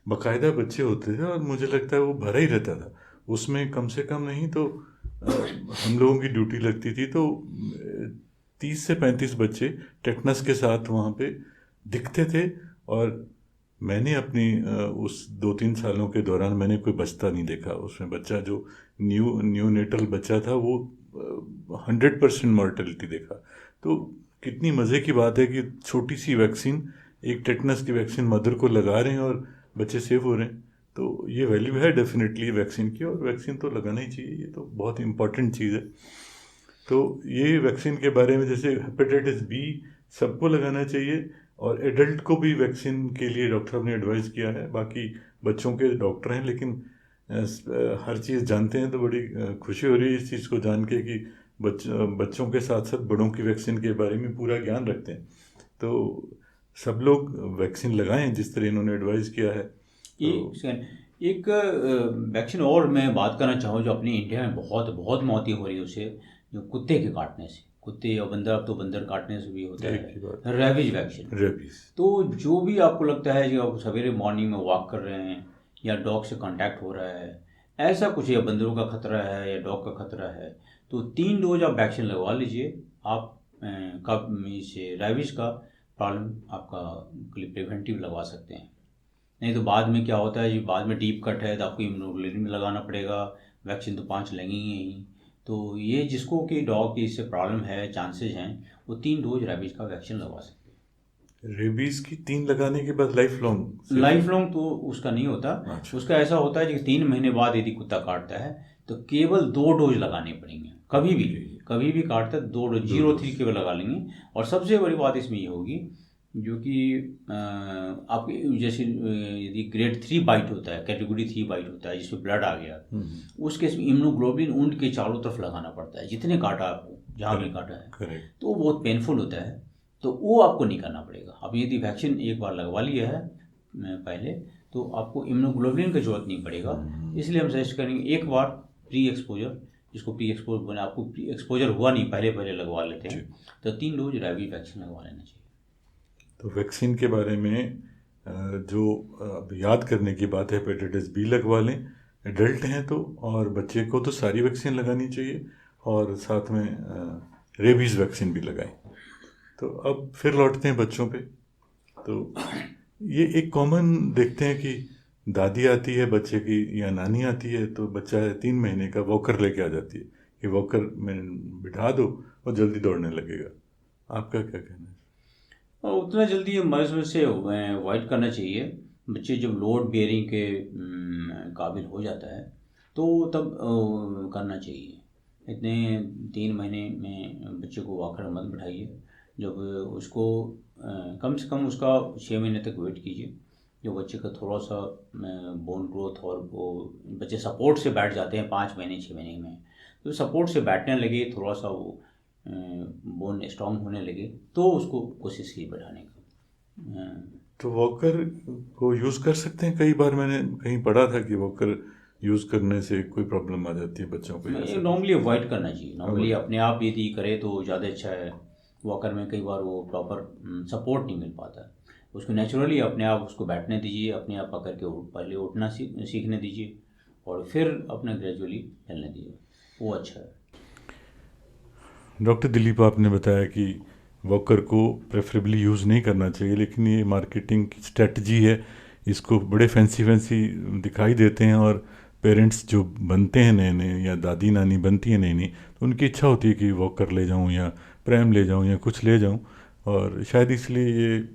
बाकायदा बच्चे होते थे और मुझे लगता है वो भरा ही रहता था। उसमें कम से कम नहीं तो हम लोगों की ड्यूटी लगती थी तो 30 से 35 बच्चे टेटनस के साथ वहाँ पे दिखते थे। और मैंने अपनी उस 2-3 सालों के दौरान मैंने कोई बचता नहीं देखा उसमें। बच्चा जो न्यूनेटल बच्चा था वो 100% मॉर्टेलिटी देखा। तो कितनी मज़े की बात है कि छोटी सी वैक्सीन, एक टेटनस की वैक्सीन मदर को लगा रहे हैं और बच्चे सेफ हो रहे हैं। तो ये वैल्यू है डेफिनेटली वैक्सीन की, और वैक्सीन तो लगाना ही चाहिए, ये तो बहुत इम्पॉर्टेंट चीज़ है। तो ये वैक्सीन के बारे में, जैसे हेपेटाइटिस बी सबको लगाना चाहिए, और एडल्ट को भी वैक्सीन के लिए डॉक्टर साहब ने एडवाइस किया है। बाकी बच्चों के डॉक्टर हैं, लेकिन हर चीज़ जानते हैं तो बड़ी खुशी हो रही है इस चीज़ को जान के कि बच्चों के साथ साथ बड़ों की वैक्सीन के बारे में पूरा ज्ञान रखते हैं। तो सब लोग वैक्सीन लगाएं जिस तरह इन्होंने एडवाइस किया है। एक वैक्सीन और मैं बात करना चाहूँ जो अपने इंडिया में बहुत बहुत मौतें हो रही है, उसे जो कुत्ते के काटने से, कुत्ते या बंदर, अब तो बंदर काटने से भी होता है, रेबीज वैक्सीन। तो जो भी आपको लगता है कि आप सवेरे मॉर्निंग में वॉक कर रहे हैं या डॉग से कांटेक्ट हो रहा है, ऐसा कुछ, या बंदरों का खतरा है या डॉग का खतरा है, तो 3 डोज आप वैक्सीन लगवा लीजिए। आप कब इसे रेबीज का प्रॉब्लम आपका प्रिवेंटिव लगवा सकते हैं। नहीं तो बाद में क्या होता है जी, बाद में डीप कट है तो आपको इम्यूनोग्लोबुलिन लगाना पड़ेगा, वैक्सीन तो 5 लगेंगे ही। तो ये जिसको कि डॉग की इससे प्रॉब्लम है, चांसेस हैं, वो 3 डोज रेबीज का वैक्सीन लगवा सकते हैं। रेबीज की 3 लगाने के बाद लाइफ लॉन्ग तो उसका नहीं होता। अच्छा। उसका ऐसा होता है कि 3 महीने बाद यदि कुत्ता काटता है तो केवल 2 डोज लगाने पड़ेंगे। कभी भी काटता है 2 डोज, 0-3 केवल लगा लेंगे। और सबसे बड़ी बात इसमें ये होगी जो कि आपके जैसे यदि ग्रेड 3 बाइट होता है, कैटेगरी 3 बाइट होता है जिसमें ब्लड आ गया, उस केस में इम्यूनोग्लोबुलिन ऊंट के चारों तरफ लगाना पड़ता है, जितने काटा आपको, जहाँ भी काटा है, तो वो बहुत पेनफुल होता है। तो वो आपको नहीं करना पड़ेगा। अब यदि वैक्सीन एक बार लगवा लिया है पहले, तो आपको इम्यूनोग्लोबुलिन की जरूरत नहीं पड़ेगा। इसलिए हम सजेस्ट करेंगे एक बार प्री एक्सपोजर, जिसको प्री एक्सपोजर बने, आपको प्री एक्सपोजर हुआ नहीं, पहले लगवा लेते हैं, तो 3 डोज रेबीज वैक्सीन लगवा लेना चाहिए। तो वैक्सीन के बारे में जो अब याद करने की बात है, हेपेटाइटिस बी लगवा लें एडल्ट हैं तो, और बच्चे को तो सारी वैक्सीन लगानी चाहिए, और साथ में रेबीज़ वैक्सीन भी लगाएं। तो अब फिर लौटते हैं बच्चों पे। तो ये एक कॉमन देखते हैं कि दादी आती है बच्चे की या नानी आती है, तो बच्चा है 3 महीने का, वॉकर लेके आ जाती है कि वॉकर में बिठा दो और जल्दी दौड़ने लगेगा। आपका क्या कहना है? और उतना जल्दी मर्ज से अवॉइड करना चाहिए। बच्चे जब लोड बेयरिंग के काबिल हो जाता है तो तब करना चाहिए। इतने 3 महीने में बच्चे को वॉकर मत बिठाइए। जब उसको कम से कम उसका 6 महीने तक वेट कीजिए, जो बच्चे का थोड़ा सा बोन ग्रोथ, और वो बच्चे सपोर्ट से बैठ जाते हैं 5 महीने 6 महीने में, तो सपोर्ट से बैठने लगे, थोड़ा सा वो बोन स्ट्रांग होने लगे, तो उसको कोशिश की बैठाने का। तो वॉकर को यूज़ कर सकते हैं? कई बार मैंने कहीं पढ़ा था कि वॉकर यूज़ करने से कोई प्रॉब्लम आ जाती है बच्चों को। नॉर्मली अवॉइड करना चाहिए। नॉर्मली अपने आप यदि करे तो ज़्यादा अच्छा है। वॉकर में कई बार वो प्रॉपर सपोर्ट नहीं मिल पाता, उसको नेचुरली अपने आप उसको बैठने दीजिए, अपने आप पकड़ के पहले उठना सीखने दीजिए, और फिर अपना ग्रेजुअली चलने दीजिए, वो अच्छा है। डॉक्टर दिलीप, आपने बताया कि वॉकर को प्रेफरेबली यूज़ नहीं करना चाहिए, लेकिन ये मार्केटिंग की स्ट्रेटजी है, इसको बड़े फैंसी दिखाई देते हैं, और पेरेंट्स जो बनते हैं नए नए, या दादी नानी बनती हैं नई नई, तो उनकी इच्छा होती है कि वॉकर ले जाऊं या प्रैम ले जाऊं या कुछ ले जाऊं, और शायद इसलिए ये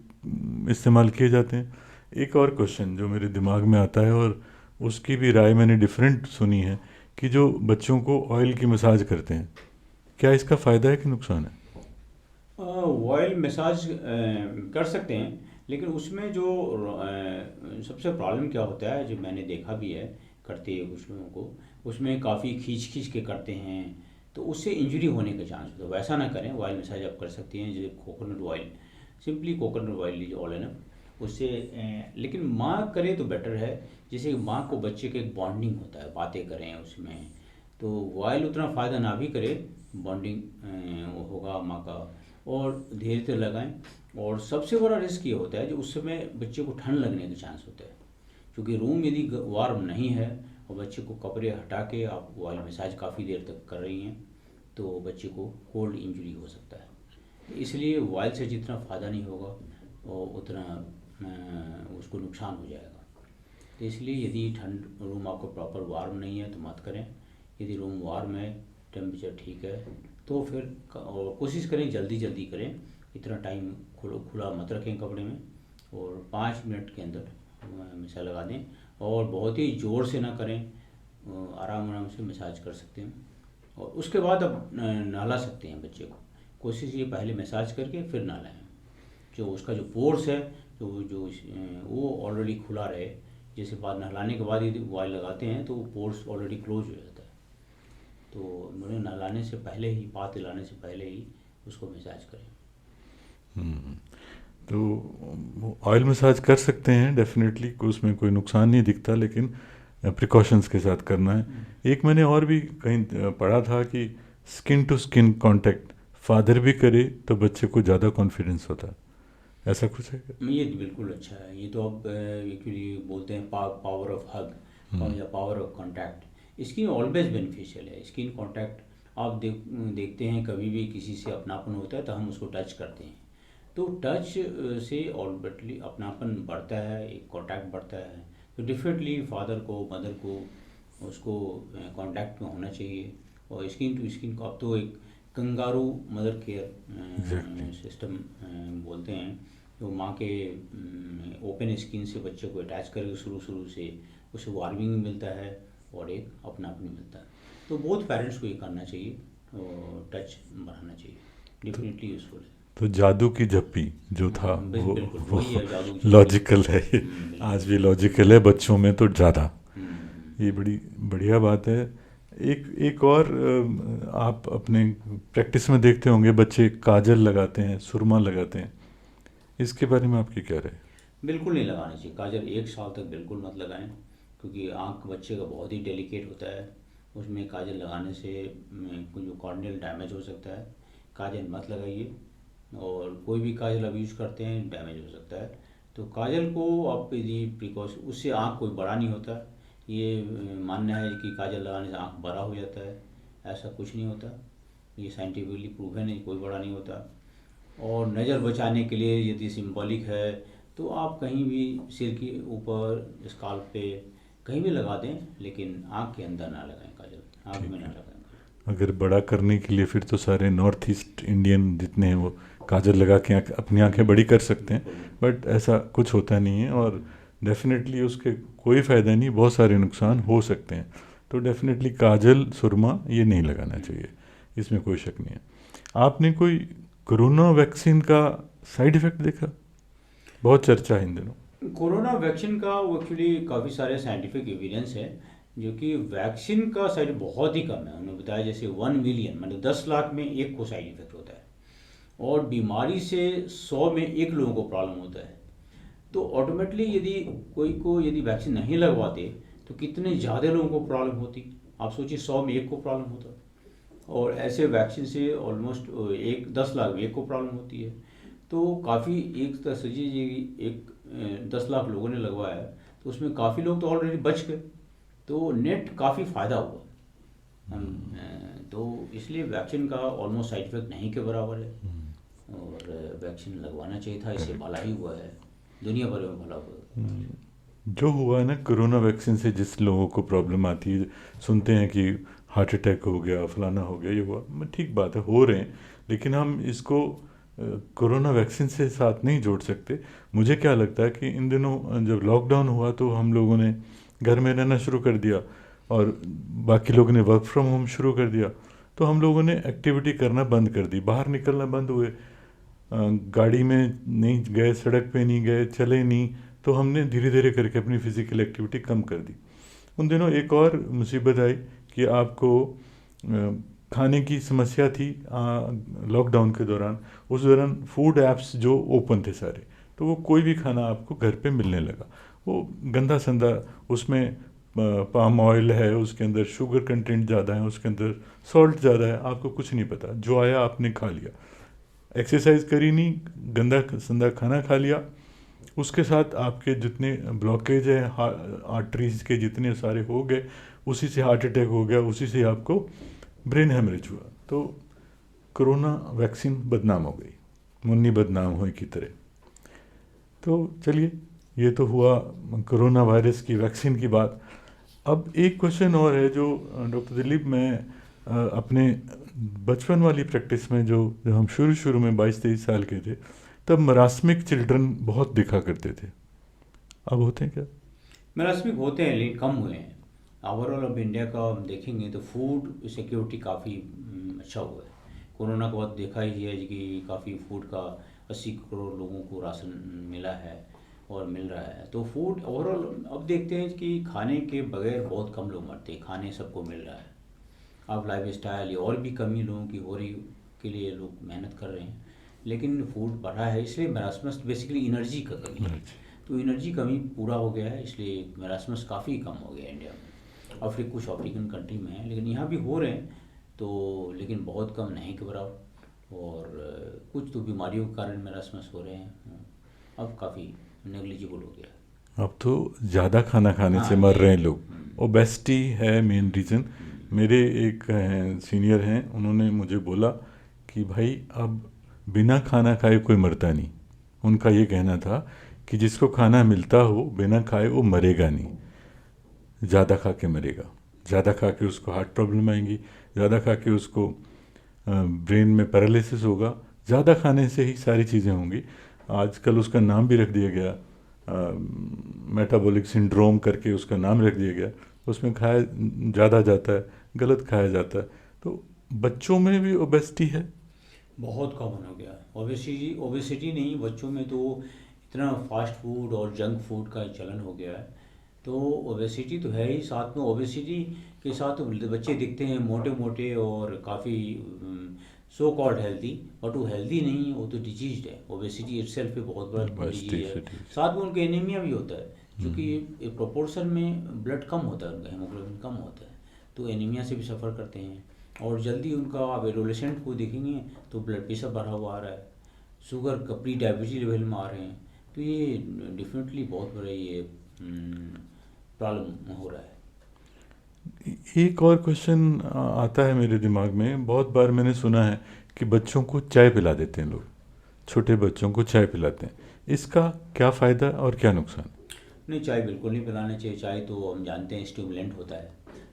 इस्तेमाल किए जाते हैं। एक और क्वेश्चन जो मेरे दिमाग में आता है, और उसकी भी राय मैंने डिफरेंट सुनी है, कि जो बच्चों को ऑयल की मसाज करते हैं, क्या इसका फ़ायदा है कि नुकसान है? ऑयल मसाज कर सकते हैं, लेकिन उसमें जो सबसे प्रॉब्लम क्या होता है, जो मैंने देखा भी है करते हैं कुछ लोगों को, उसमें काफ़ी खींच खींच के करते हैं, तो उससे इंजरी होने का चांस होता है। वैसा ना करें, ऑयल मसाज आप कर सकते हैं, जैसे coconut oil, simply coconut oil लीजिए, ऑयल है उससे। लेकिन माँ करे तो बेटर है, जैसे माँ को बच्चे का एक बॉन्डिंग होता है, बातें करें उसमें, तो ऑयल उतना फ़ायदा ना भी करे, बॉन्डिंग वो होगा माँ का। और धीरे धीरे लगाएं। और सबसे बड़ा रिस्क ये होता है जो उस समय बच्चे को ठंड लगने का चांस होता है, क्योंकि रूम यदि वार्म नहीं है और बच्चे को कपड़े हटा के आप ऑयल मसाज काफ़ी देर तक कर रही हैं, तो बच्चे को कोल्ड इंजरी हो सकता है। इसलिए ऑयल से जितना फ़ायदा नहीं होगा और उतना उसको नुकसान हो जाएगा। तो इसलिए यदि ठंड रूम आपको प्रॉपर वार्म नहीं है तो मत करें। यदि रूम वार्म है, टेम्परेचर ठीक है, तो फिर और कोशिश करें जल्दी जल्दी करें, इतना टाइम खुला मत रखें कपड़े में, और 5 मिनट के अंदर मसाज लगा दें। और बहुत ही ज़ोर से ना करें, आराम आराम से मसाज कर सकते हैं, और उसके बाद अब नहला सकते हैं बच्चे को। कोशिश ये पहले मसाज करके फिर नहलाएं, जो उसका जो पोर्स है, जो जो वो ऑलरेडी खुला रहे। जैसे बाद नहलाने के बाद यदि ऑयल लगाते हैं तो वो पोर्स ऑलरेडी क्लोज हो जाता है, तो मुझे नहलाने से पहले ही, पात दिलाने से पहले ही उसको मसाज करें। तो ऑयल मसाज कर सकते हैं डेफिनेटली, उसमें कोई नुकसान नहीं दिखता, लेकिन प्रिकॉशंस के साथ करना है। एक मैंने और भी कहीं पढ़ा था कि skin to skin contact father भी करे तो बच्चे को ज़्यादा कॉन्फिडेंस होता है, ऐसा कुछ है क्या? ये बिल्कुल अच्छा है। ये तो आप एक्चुअली बोलते हैं पावर ऑफ हग या power of contact. Skin always beneficial है। स्किन कांटेक्ट आप देखते हैं, कभी भी किसी से अपनापन होता है तो हम उसको टच करते हैं, तो टच से ऑलरेडी अपनापन बढ़ता है, एक कांटेक्ट बढ़ता है। तो डिफरेंटली फादर को, मदर को उसको कांटेक्ट में होना चाहिए। और स्किन टू स्किन को अब तो एक कंगारू मदर केयर सिस्टम बोलते हैं, तो माँ के ओपन स्किन से बच्चे को अटैच करके शुरू शुरू से उसे वार्मिंग भी मिलता है और एक अपनापन मिलता है। तो बहुत पेरेंट्स को ये करना चाहिए और टच बढ़ाना चाहिए, डेफिनेटली यूज़फुल है। तो जादू की झप्पी जो था बिल्कुल वो वही है, जादू की लॉजिकल है, बिल्कुल। आज भी लॉजिकल है, बच्चों में तो ज़्यादा। हम्म। ये बड़ी बढ़िया बात है। एक और आप अपने प्रैक्टिस में देखते होंगे बच्चे काजल लगाते हैं, सुरमा लगाते हैं, इसके बारे में आपकी क्या राय है? बिल्कुल नहीं लगाना चाहिए काजल, 1 साल तक बिल्कुल मत लगाएं, क्योंकि आँख बच्चे का बहुत ही डेलिकेट होता है। उसमें काजल लगाने से कुछ जो कॉर्नियल डैमेज हो सकता है। काजल मत लगाइए, और कोई भी काजल अब यूज़ करते हैं डैमेज हो सकता है। तो काजल को आप यदि प्रिकॉशन, उससे आँख कोई बड़ा नहीं होता। ये मानना है कि काजल लगाने से आँख बड़ा हो जाता है, ऐसा कुछ नहीं होता। ये साइंटिफिकली प्रूवन है, कोई बड़ा नहीं होता। और नज़र बचाने के लिए यदि सिंबॉलिक है तो आप कहीं भी सिर के ऊपर, स्काल्प पे कहीं भी लगा दें, लेकिन आँख के अंदर ना लगाएं काजल, आँख में ना लगाएं। अगर बड़ा करने के लिए फिर तो सारे नॉर्थ ईस्ट इंडियन जितने हैं वो काजल लगा के अपनी आंखें बड़ी कर सकते हैं, बट ऐसा कुछ होता नहीं है। और डेफिनेटली उसके कोई फ़ायदा नहीं, बहुत सारे नुकसान हो सकते हैं। तो डेफिनेटली काजल, सुरमा ये नहीं लगाना चाहिए, इसमें कोई शक नहीं है। आपने कोई कोरोना वैक्सीन का साइड इफ़ेक्ट देखा? बहुत चर्चा है इन दिनों। कोरोना वैक्सीन का वो एक्चुअली काफ़ी सारे साइंटिफिक एविडेंस है, जो कि वैक्सीन का साइड बहुत ही कम है। उन्होंने बताया जैसे 1 मिलियन मतलब 10 लाख में एक को साइड इफेक्ट होता है, और बीमारी से 100 में एक लोगों को प्रॉब्लम होता है। तो ऑटोमेटिकली यदि कोई को यदि वैक्सीन नहीं लगवाते तो कितने ज़्यादा लोगों को प्रॉब्लम होती। आप सोचिए 100 में एक को प्रॉब्लम होता, और ऐसे वैक्सीन से ऑलमोस्ट 10 लाख में एक को प्रॉब्लम होती है। तो काफ़ी, एक तरह से एक 10 लाख लोगों ने लगवाया है, तो उसमें काफ़ी लोग तो ऑलरेडी बच गए, तो नेट काफ़ी फ़ायदा हुआ। तो इसलिए वैक्सीन का ऑलमोस्ट साइड इफेक्ट नहीं के बराबर है, और वैक्सीन लगवाना चाहिए था, इससे भला ही हुआ है, दुनिया भर में भला हुआ है। जो हुआ है ना कोरोना वैक्सीन से, जिस लोगों को प्रॉब्लम आती है, सुनते हैं कि हार्ट अटैक हो गया, फलाना हो गया, ये हुआ, ठीक बात है, हो रहे हैं, लेकिन हम इसको कोरोना वैक्सीन से साथ नहीं जोड़ सकते। मुझे क्या लगता है कि इन दिनों जब लॉकडाउन हुआ तो हम लोगों ने घर में रहना शुरू कर दिया, और बाकी लोगों ने वर्क फ्रॉम होम शुरू कर दिया, तो हम लोगों ने एक्टिविटी करना बंद कर दी, बाहर निकलना बंद हुए, गाड़ी में नहीं गए, सड़क पे नहीं गए, चले नहीं, तो हमने धीरे धीरे करके अपनी फिज़िकल एक्टिविटी कम कर दी। उन दिनों एक और मुसीबत आई कि आपको खाने की समस्या थी लॉकडाउन के दौरान। उस दौरान फूड ऐप्स जो ओपन थे सारे, तो वो कोई भी खाना आपको घर पे मिलने लगा। वो गंदा संदा, उसमें पाम ऑयल है, उसके अंदर शुगर कंटेंट ज़्यादा है, उसके अंदर सॉल्ट ज़्यादा है, आपको कुछ नहीं पता, जो आया आपने खा लिया, एक्सरसाइज करी नहीं, गंदा संदा खाना खा लिया। उसके साथ आपके जितने ब्लॉकेज है आर्टरीज के जितने सारे हो गए, उसी से हार्ट अटैक हो गया, उसी से आपको ब्रेन हेमरेज हुआ। तो कोरोना वैक्सीन बदनाम हो गई, मुन्नी बदनाम हुई की तरह। तो चलिए, ये तो हुआ कोरोना वायरस की वैक्सीन की बात। अब एक क्वेश्चन और है जो डॉक्टर दिलीप, मैं अपने बचपन वाली प्रैक्टिस में जो जब हम शुरू शुरू में 22-23 साल के थे, तब मरास्मिक चिल्ड्रन बहुत दिखा करते थे। अब होते हैं क्या? मैरास्मिक होते हैं लेकिन कम हुए हैं। ओवरऑल अब इंडिया का हम देखेंगे तो फूड सिक्योरिटी काफ़ी अच्छा हुआ है। कोरोना के बाद देखा ही है कि काफ़ी फूड का 80 करोड़ लोगों को राशन मिला है और मिल रहा है। तो फूड ओवरऑल अब देखते हैं कि खाने के बगैर बहुत कम लोग मरते हैं, खाने सबको मिल रहा है। अब लाइफ स्टाइल और भी कमी लोगों की हो रही के लिए लोग मेहनत कर रहे हैं, लेकिन फूड बढ़ा है, इसलिए मेरास्मस बेसिकली एनर्जी का कमी है। तो एनर्जी कमी पूरा हो गया है, इसलिए मेरास्मस काफ़ी कम हो गया है इंडिया में। कुछ अफ्रीकन कंट्री में है, लेकिन यहाँ भी हो रहे हैं, तो लेकिन बहुत कम नहीं के बराबर। और कुछ तो बीमारियों के कारण मेरास्मस हो रहे हैं, अब काफ़ी नेग्लिजिबल हो गया है। अब तो ज़्यादा खाना खाने से हाँ मर ये रहे हैं लोग। ओबेसिटी है मेन रीज़न। मेरे एक सीनियर हैं, उन्होंने मुझे बोला कि भाई अब बिना खाना खाए कोई मरता नहीं। उनका ये कहना था कि जिसको खाना मिलता हो बिना खाए वो मरेगा नहीं, ज़्यादा खा के मरेगा। ज़्यादा खा के उसको हार्ट प्रॉब्लम आएंगी, ज़्यादा खा के उसको ब्रेन में पैरालिसिस होगा, ज़्यादा खाने से ही सारी चीज़ें होंगी। आजकल उसका नाम भी रख दिया गया, मेटाबॉलिक सिंड्रोम करके उसका नाम रख दिया गया। उसमें खाया ज़्यादा जाता है, गलत खाया जाता है। तो बच्चों में भी ओबेसिटी है। बहुत कॉमन हो गया। ओबेसिटी ओबेसिटी नहीं, बच्चों में तो इतना फास्ट फूड और जंक फूड का चलन हो गया है। तो ओबेसिटी तो है ही, साथ में ओबेसिटी के साथ तो बच्चे दिखते हैं मोटे मोटे और काफ़ी सो कॉल्ड हेल्दी, बट वो हेल्दी नहीं, वो तो डिजीज है। ओबेसिटी इटसेल्फ पे बहुत बड़ा ओबेसिटी डिजीज है। से साथ में उनके एनीमिया भी होता है, क्योंकि प्रोपोर्शन में ब्लड कम होता है, उनका हेमोग्लोबिन कम होता है, तो एनीमिया से भी सफ़र करते हैं। और जल्दी उनका, आप एडोलेसेंट को देखेंगे तो ब्लड प्रेशर बढ़ा हुआ आ रहा है, शुगर का प्री डायबिटीज लेवल में आ रहे हैं। तो ये डेफिनेटली बहुत बड़ा ये प्रॉब्लम हो रहा है। एक और क्वेश्चन आता है मेरे दिमाग में। बहुत बार मैंने सुना है कि बच्चों को चाय पिला देते हैं लोग, छोटे बच्चों को चाय पिलाते हैं। इसका क्या फ़ायदा और क्या नुकसान? नहीं, चाय बिल्कुल नहीं पिलाना चाहिए। चाय तो हम जानते हैं स्टिमुलेंट होता है।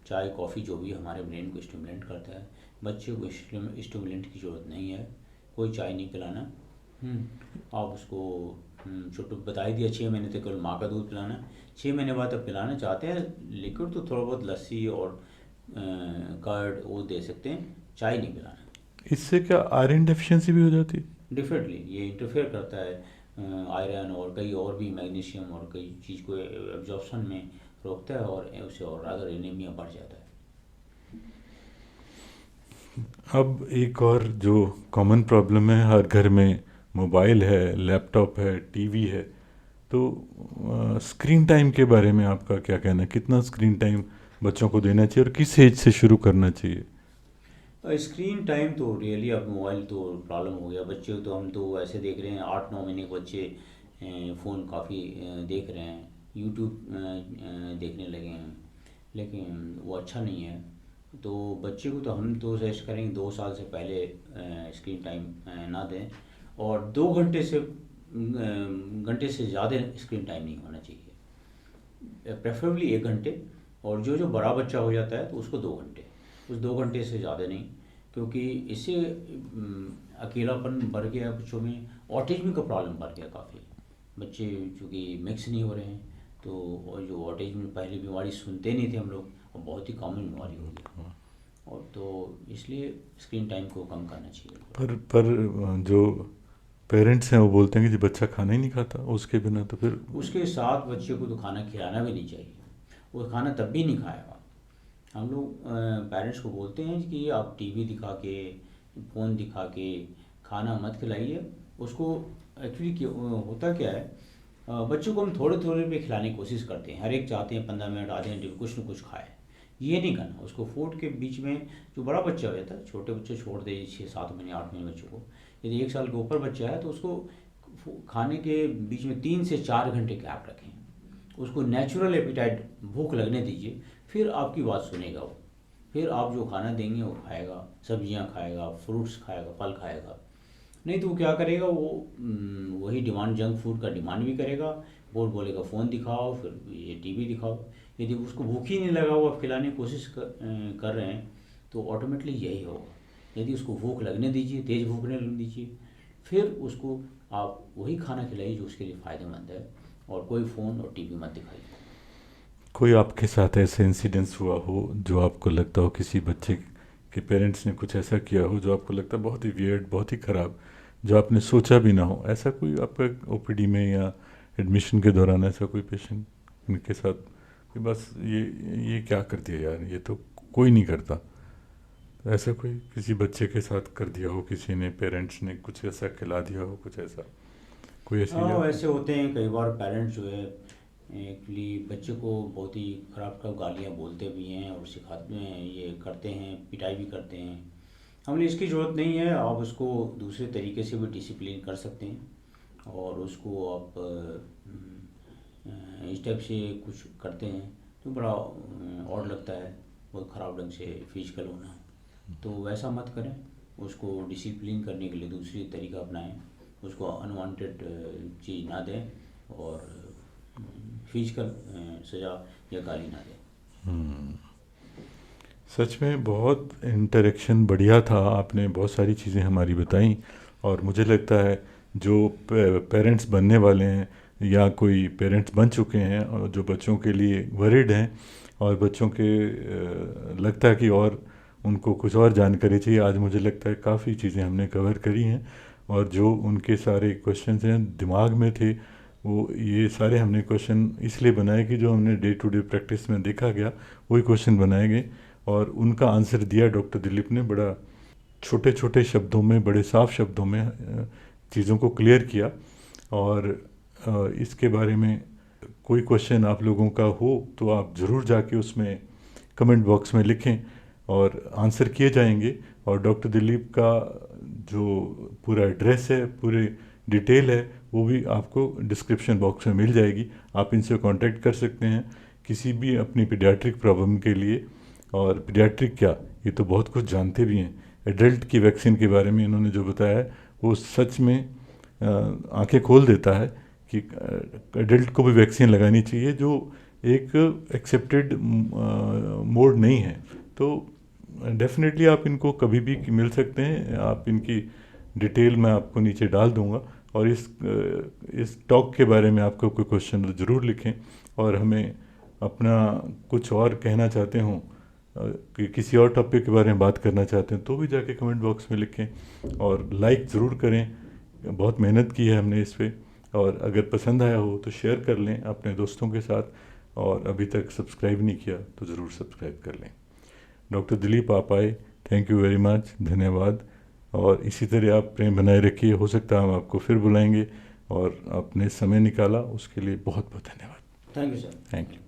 चाय कॉफ़ी जो भी हमारे ब्रेन को स्टिमुलेंट करता है, बच्चे को स्टिमुलेंट की ज़रूरत नहीं है, कोई चाय नहीं पिलाना। आप उसको छोटू बता ही दिया, 6 महीने तक केवल माँ का दूध पिलाना। 6 महीने बाद अब पिलाना चाहते हैं लिक्विड तो थोड़ा बहुत लस्सी और कर्ड वो दे सकते हैं, चाय नहीं पिलाना। इससे क्या आयरन डेफिशिएंसी भी हो जाती है? डिफरेंटली ये इंटरफेयर करता है आयरन और कई और भी, मैग्नीशियम और कई चीज़ को एब्जॉर्प्शन में रोकता है, और उससे और अगर एनीमिया बढ़ जाता है। अब एक और जो कॉमन प्रॉब्लम है, हर घर में मोबाइल है, लैपटॉप है, टीवी है। तो स्क्रीन टाइम के बारे में आपका क्या कहना है? कितना स्क्रीन टाइम बच्चों को देना चाहिए और किस एज से शुरू करना चाहिए? स्क्रीन टाइम तो रियली अब मोबाइल तो प्रॉब्लम हो गया। बच्चे तो हम तो ऐसे देख रहे हैं, 8-9 महीने के बच्चे फ़ोन काफ़ी देख रहे हैं, यूट्यूब देखने लगे हैं, लेकिन वो अच्छा नहीं है। तो बच्चे को तो हम तो सजेस्ट करेंगे 2 साल से पहले स्क्रीन टाइम ना दें, और 2 घंटे से ज़्यादा स्क्रीन टाइम नहीं होना चाहिए, प्रेफरेबली 1 घंटे। और जो जो बड़ा बच्चा हो जाता है तो उसको 2 घंटे, उस 2 घंटे से ज़्यादा नहीं, क्योंकि इससे अकेलापन बढ़ गया बच्चों में, ऑटिज्म का प्रॉब्लम बढ़ गया काफ़ी। बच्चे चूँकि मिक्स नहीं हो रहे हैं, तो और जो ऑटिज्म पहले बीमारी सुनते नहीं थे हम लोग, और बहुत ही कॉमन बीमारी हो गई। और तो इसलिए स्क्रीन टाइम को कम करना चाहिए। पर जो पेरेंट्स हैं वो बोलते हैं कि जी बच्चा खाना ही नहीं खाता उसके बिना, तो फिर उसके साथ बच्चे को तो खाना खिलाना भी नहीं चाहिए, वो खाना तब भी नहीं खाएगा। हम लोग पेरेंट्स को बोलते हैं कि आप टीवी दिखा के, फ़ोन दिखा के खाना मत खिलाइए उसको। एक्चुअली होता क्या है, बच्चों को हम थोड़े थोड़े पे खिलाने की कोशिश करते हैं, हर एक चाहते हैं 15 मिनट आधे घंटे में कुछ न कुछ खाए। ये नहीं करना, उसको फूड के बीच में जो बड़ा बच्चा हो जाता है, छोटे बच्चे छोड़ दे 6-7 महीने 8 महीने बच्चों को, यदि 1 साल के ऊपर बच्चा है तो उसको खाने के बीच में 3 से 4 घंटे गैप रखें, उसको नेचुरल एपिटाइट भूख लगने दीजिए, फिर आपकी बात सुनेगा वो। फिर आप जो खाना देंगे वो खाएगा, सब्जियां खाएगा, फ्रूट्स खाएगा, फल खाएगा। नहीं तो वो क्या करेगा, वो वही डिमांड, जंक फूड का डिमांड भी करेगा, बोलेगा फ़ोन दिखाओ, फिर ये टीवी दिखाओ। यदि उसको भूख ही नहीं लगा वो आप खिलाने की कोशिश कर रहे हैं तो ऑटोमेटिकली यही होगा। यदि उसको भूख लगने दीजिए, तेज़ भूख लगने दीजिए, फिर उसको आप वही खाना खिलाइए जो उसके लिए फ़ायदेमंद है, और कोई फ़ोन और टीवी मत दिखाइए। कोई आपके साथ ऐसे इंसिडेंट्स हुआ हो जो आपको लगता हो किसी बच्चे के पेरेंट्स ने कुछ ऐसा किया हो जो आपको लगता है बहुत ही वियर्ड, बहुत ही ख़राब, जो आपने सोचा भी ना हो, ऐसा कोई आपका ओपीडी में या एडमिशन के दौरान ऐसा कोई पेशेंट उनके साथ कि बस ये क्या कर दिया यार, ये तो कोई नहीं करता, तो ऐसा कोई किसी बच्चे के साथ कर दिया हो, किसी ने पेरेंट्स ने कुछ ऐसा खिला दिया हो, कुछ ऐसा कोई ऐसी हाँ, याद? ऐसे होते हैं कई बार पेरेंट्स जो है एक्चुअली बच्चे को बहुत ही खराब खराब गालियाँ बोलते भी हैं और सिखाते हैं, ये करते हैं, पिटाई भी करते हैं। हमने इसकी ज़रूरत नहीं है, आप उसको दूसरे तरीके से भी डिसिप्लिन कर सकते हैं, और उसको आप इस टाइप से कुछ करते हैं तो बड़ा ऑड लगता है, बहुत ख़राब ढंग से फिजिकल होना, तो वैसा मत करें। उसको डिसिप्लिन करने के लिए दूसरी तरीका अपनाएं, उसको अनवांटेड चीज़ ना दें, और फिजिकल सज़ा या गाली ना दें। सच में बहुत इंटरेक्शन बढ़िया था, आपने बहुत सारी चीज़ें हमारी बताई, और मुझे लगता है जो पेरेंट्स बनने वाले हैं या कोई पेरेंट्स बन चुके हैं और जो बच्चों के लिए वरिड हैं और बच्चों के लगता है कि और उनको कुछ और जानकारी चाहिए, आज मुझे लगता है काफ़ी चीज़ें हमने कवर करी हैं, और जो उनके सारे क्वेश्चंस हैं दिमाग में थे वो ये सारे हमने क्वेश्चन इसलिए बनाए कि जो हमने डे टू डे प्रैक्टिस में देखा गया वही क्वेश्चन बनाए गए, और उनका आंसर दिया डॉक्टर दिलीप ने बड़ा छोटे छोटे शब्दों में, बड़े साफ शब्दों में चीज़ों को क्लियर किया। और इसके बारे में कोई क्वेश्चन आप लोगों का हो तो आप ज़रूर जाके उसमें कमेंट बॉक्स में लिखें और आंसर किए जाएंगे। और डॉक्टर दिलीप का जो पूरा एड्रेस है, पूरे डिटेल है, वो भी आपको डिस्क्रिप्शन बॉक्स में मिल जाएगी, आप इनसे कांटेक्ट कर सकते हैं किसी भी अपनी पीडियाट्रिक प्रॉब्लम के लिए। और पीडियाट्रिक क्या, ये तो बहुत कुछ जानते भी हैं, एडल्ट की वैक्सीन के बारे में इन्होंने जो बताया है वो सच में आंखें खोल देता है कि एडल्ट को भी वैक्सीन लगानी चाहिए, जो एक एक्सेप्टेड मोड नहीं है। तो डेफिनेटली आप इनको कभी भी मिल सकते हैं, आप इनकी डिटेल मैं आपको नीचे डाल दूंगा, और इस टॉक के बारे में आपका कोई क्वेश्चन तो ज़रूर लिखें, और हमें अपना कुछ और कहना चाहते हों कि किसी और टॉपिक के बारे में बात करना चाहते हैं तो भी जाके कमेंट बॉक्स में लिखें, और लाइक ज़रूर करें, बहुत मेहनत की है हमने इस पर। और अगर पसंद आया हो तो शेयर कर लें अपने दोस्तों के साथ, और अभी तक सब्सक्राइब नहीं किया तो ज़रूर सब्सक्राइब कर लें। डॉक्टर दिलीप आप आए, थैंक यू वेरी मच, धन्यवाद। और इसी तरह आप प्रेम बनाए रखिए, हो सकता है हम आपको फिर बुलाएंगे, और आपने समय निकाला उसके लिए बहुत बहुत धन्यवाद। Thank you sir. Thank you.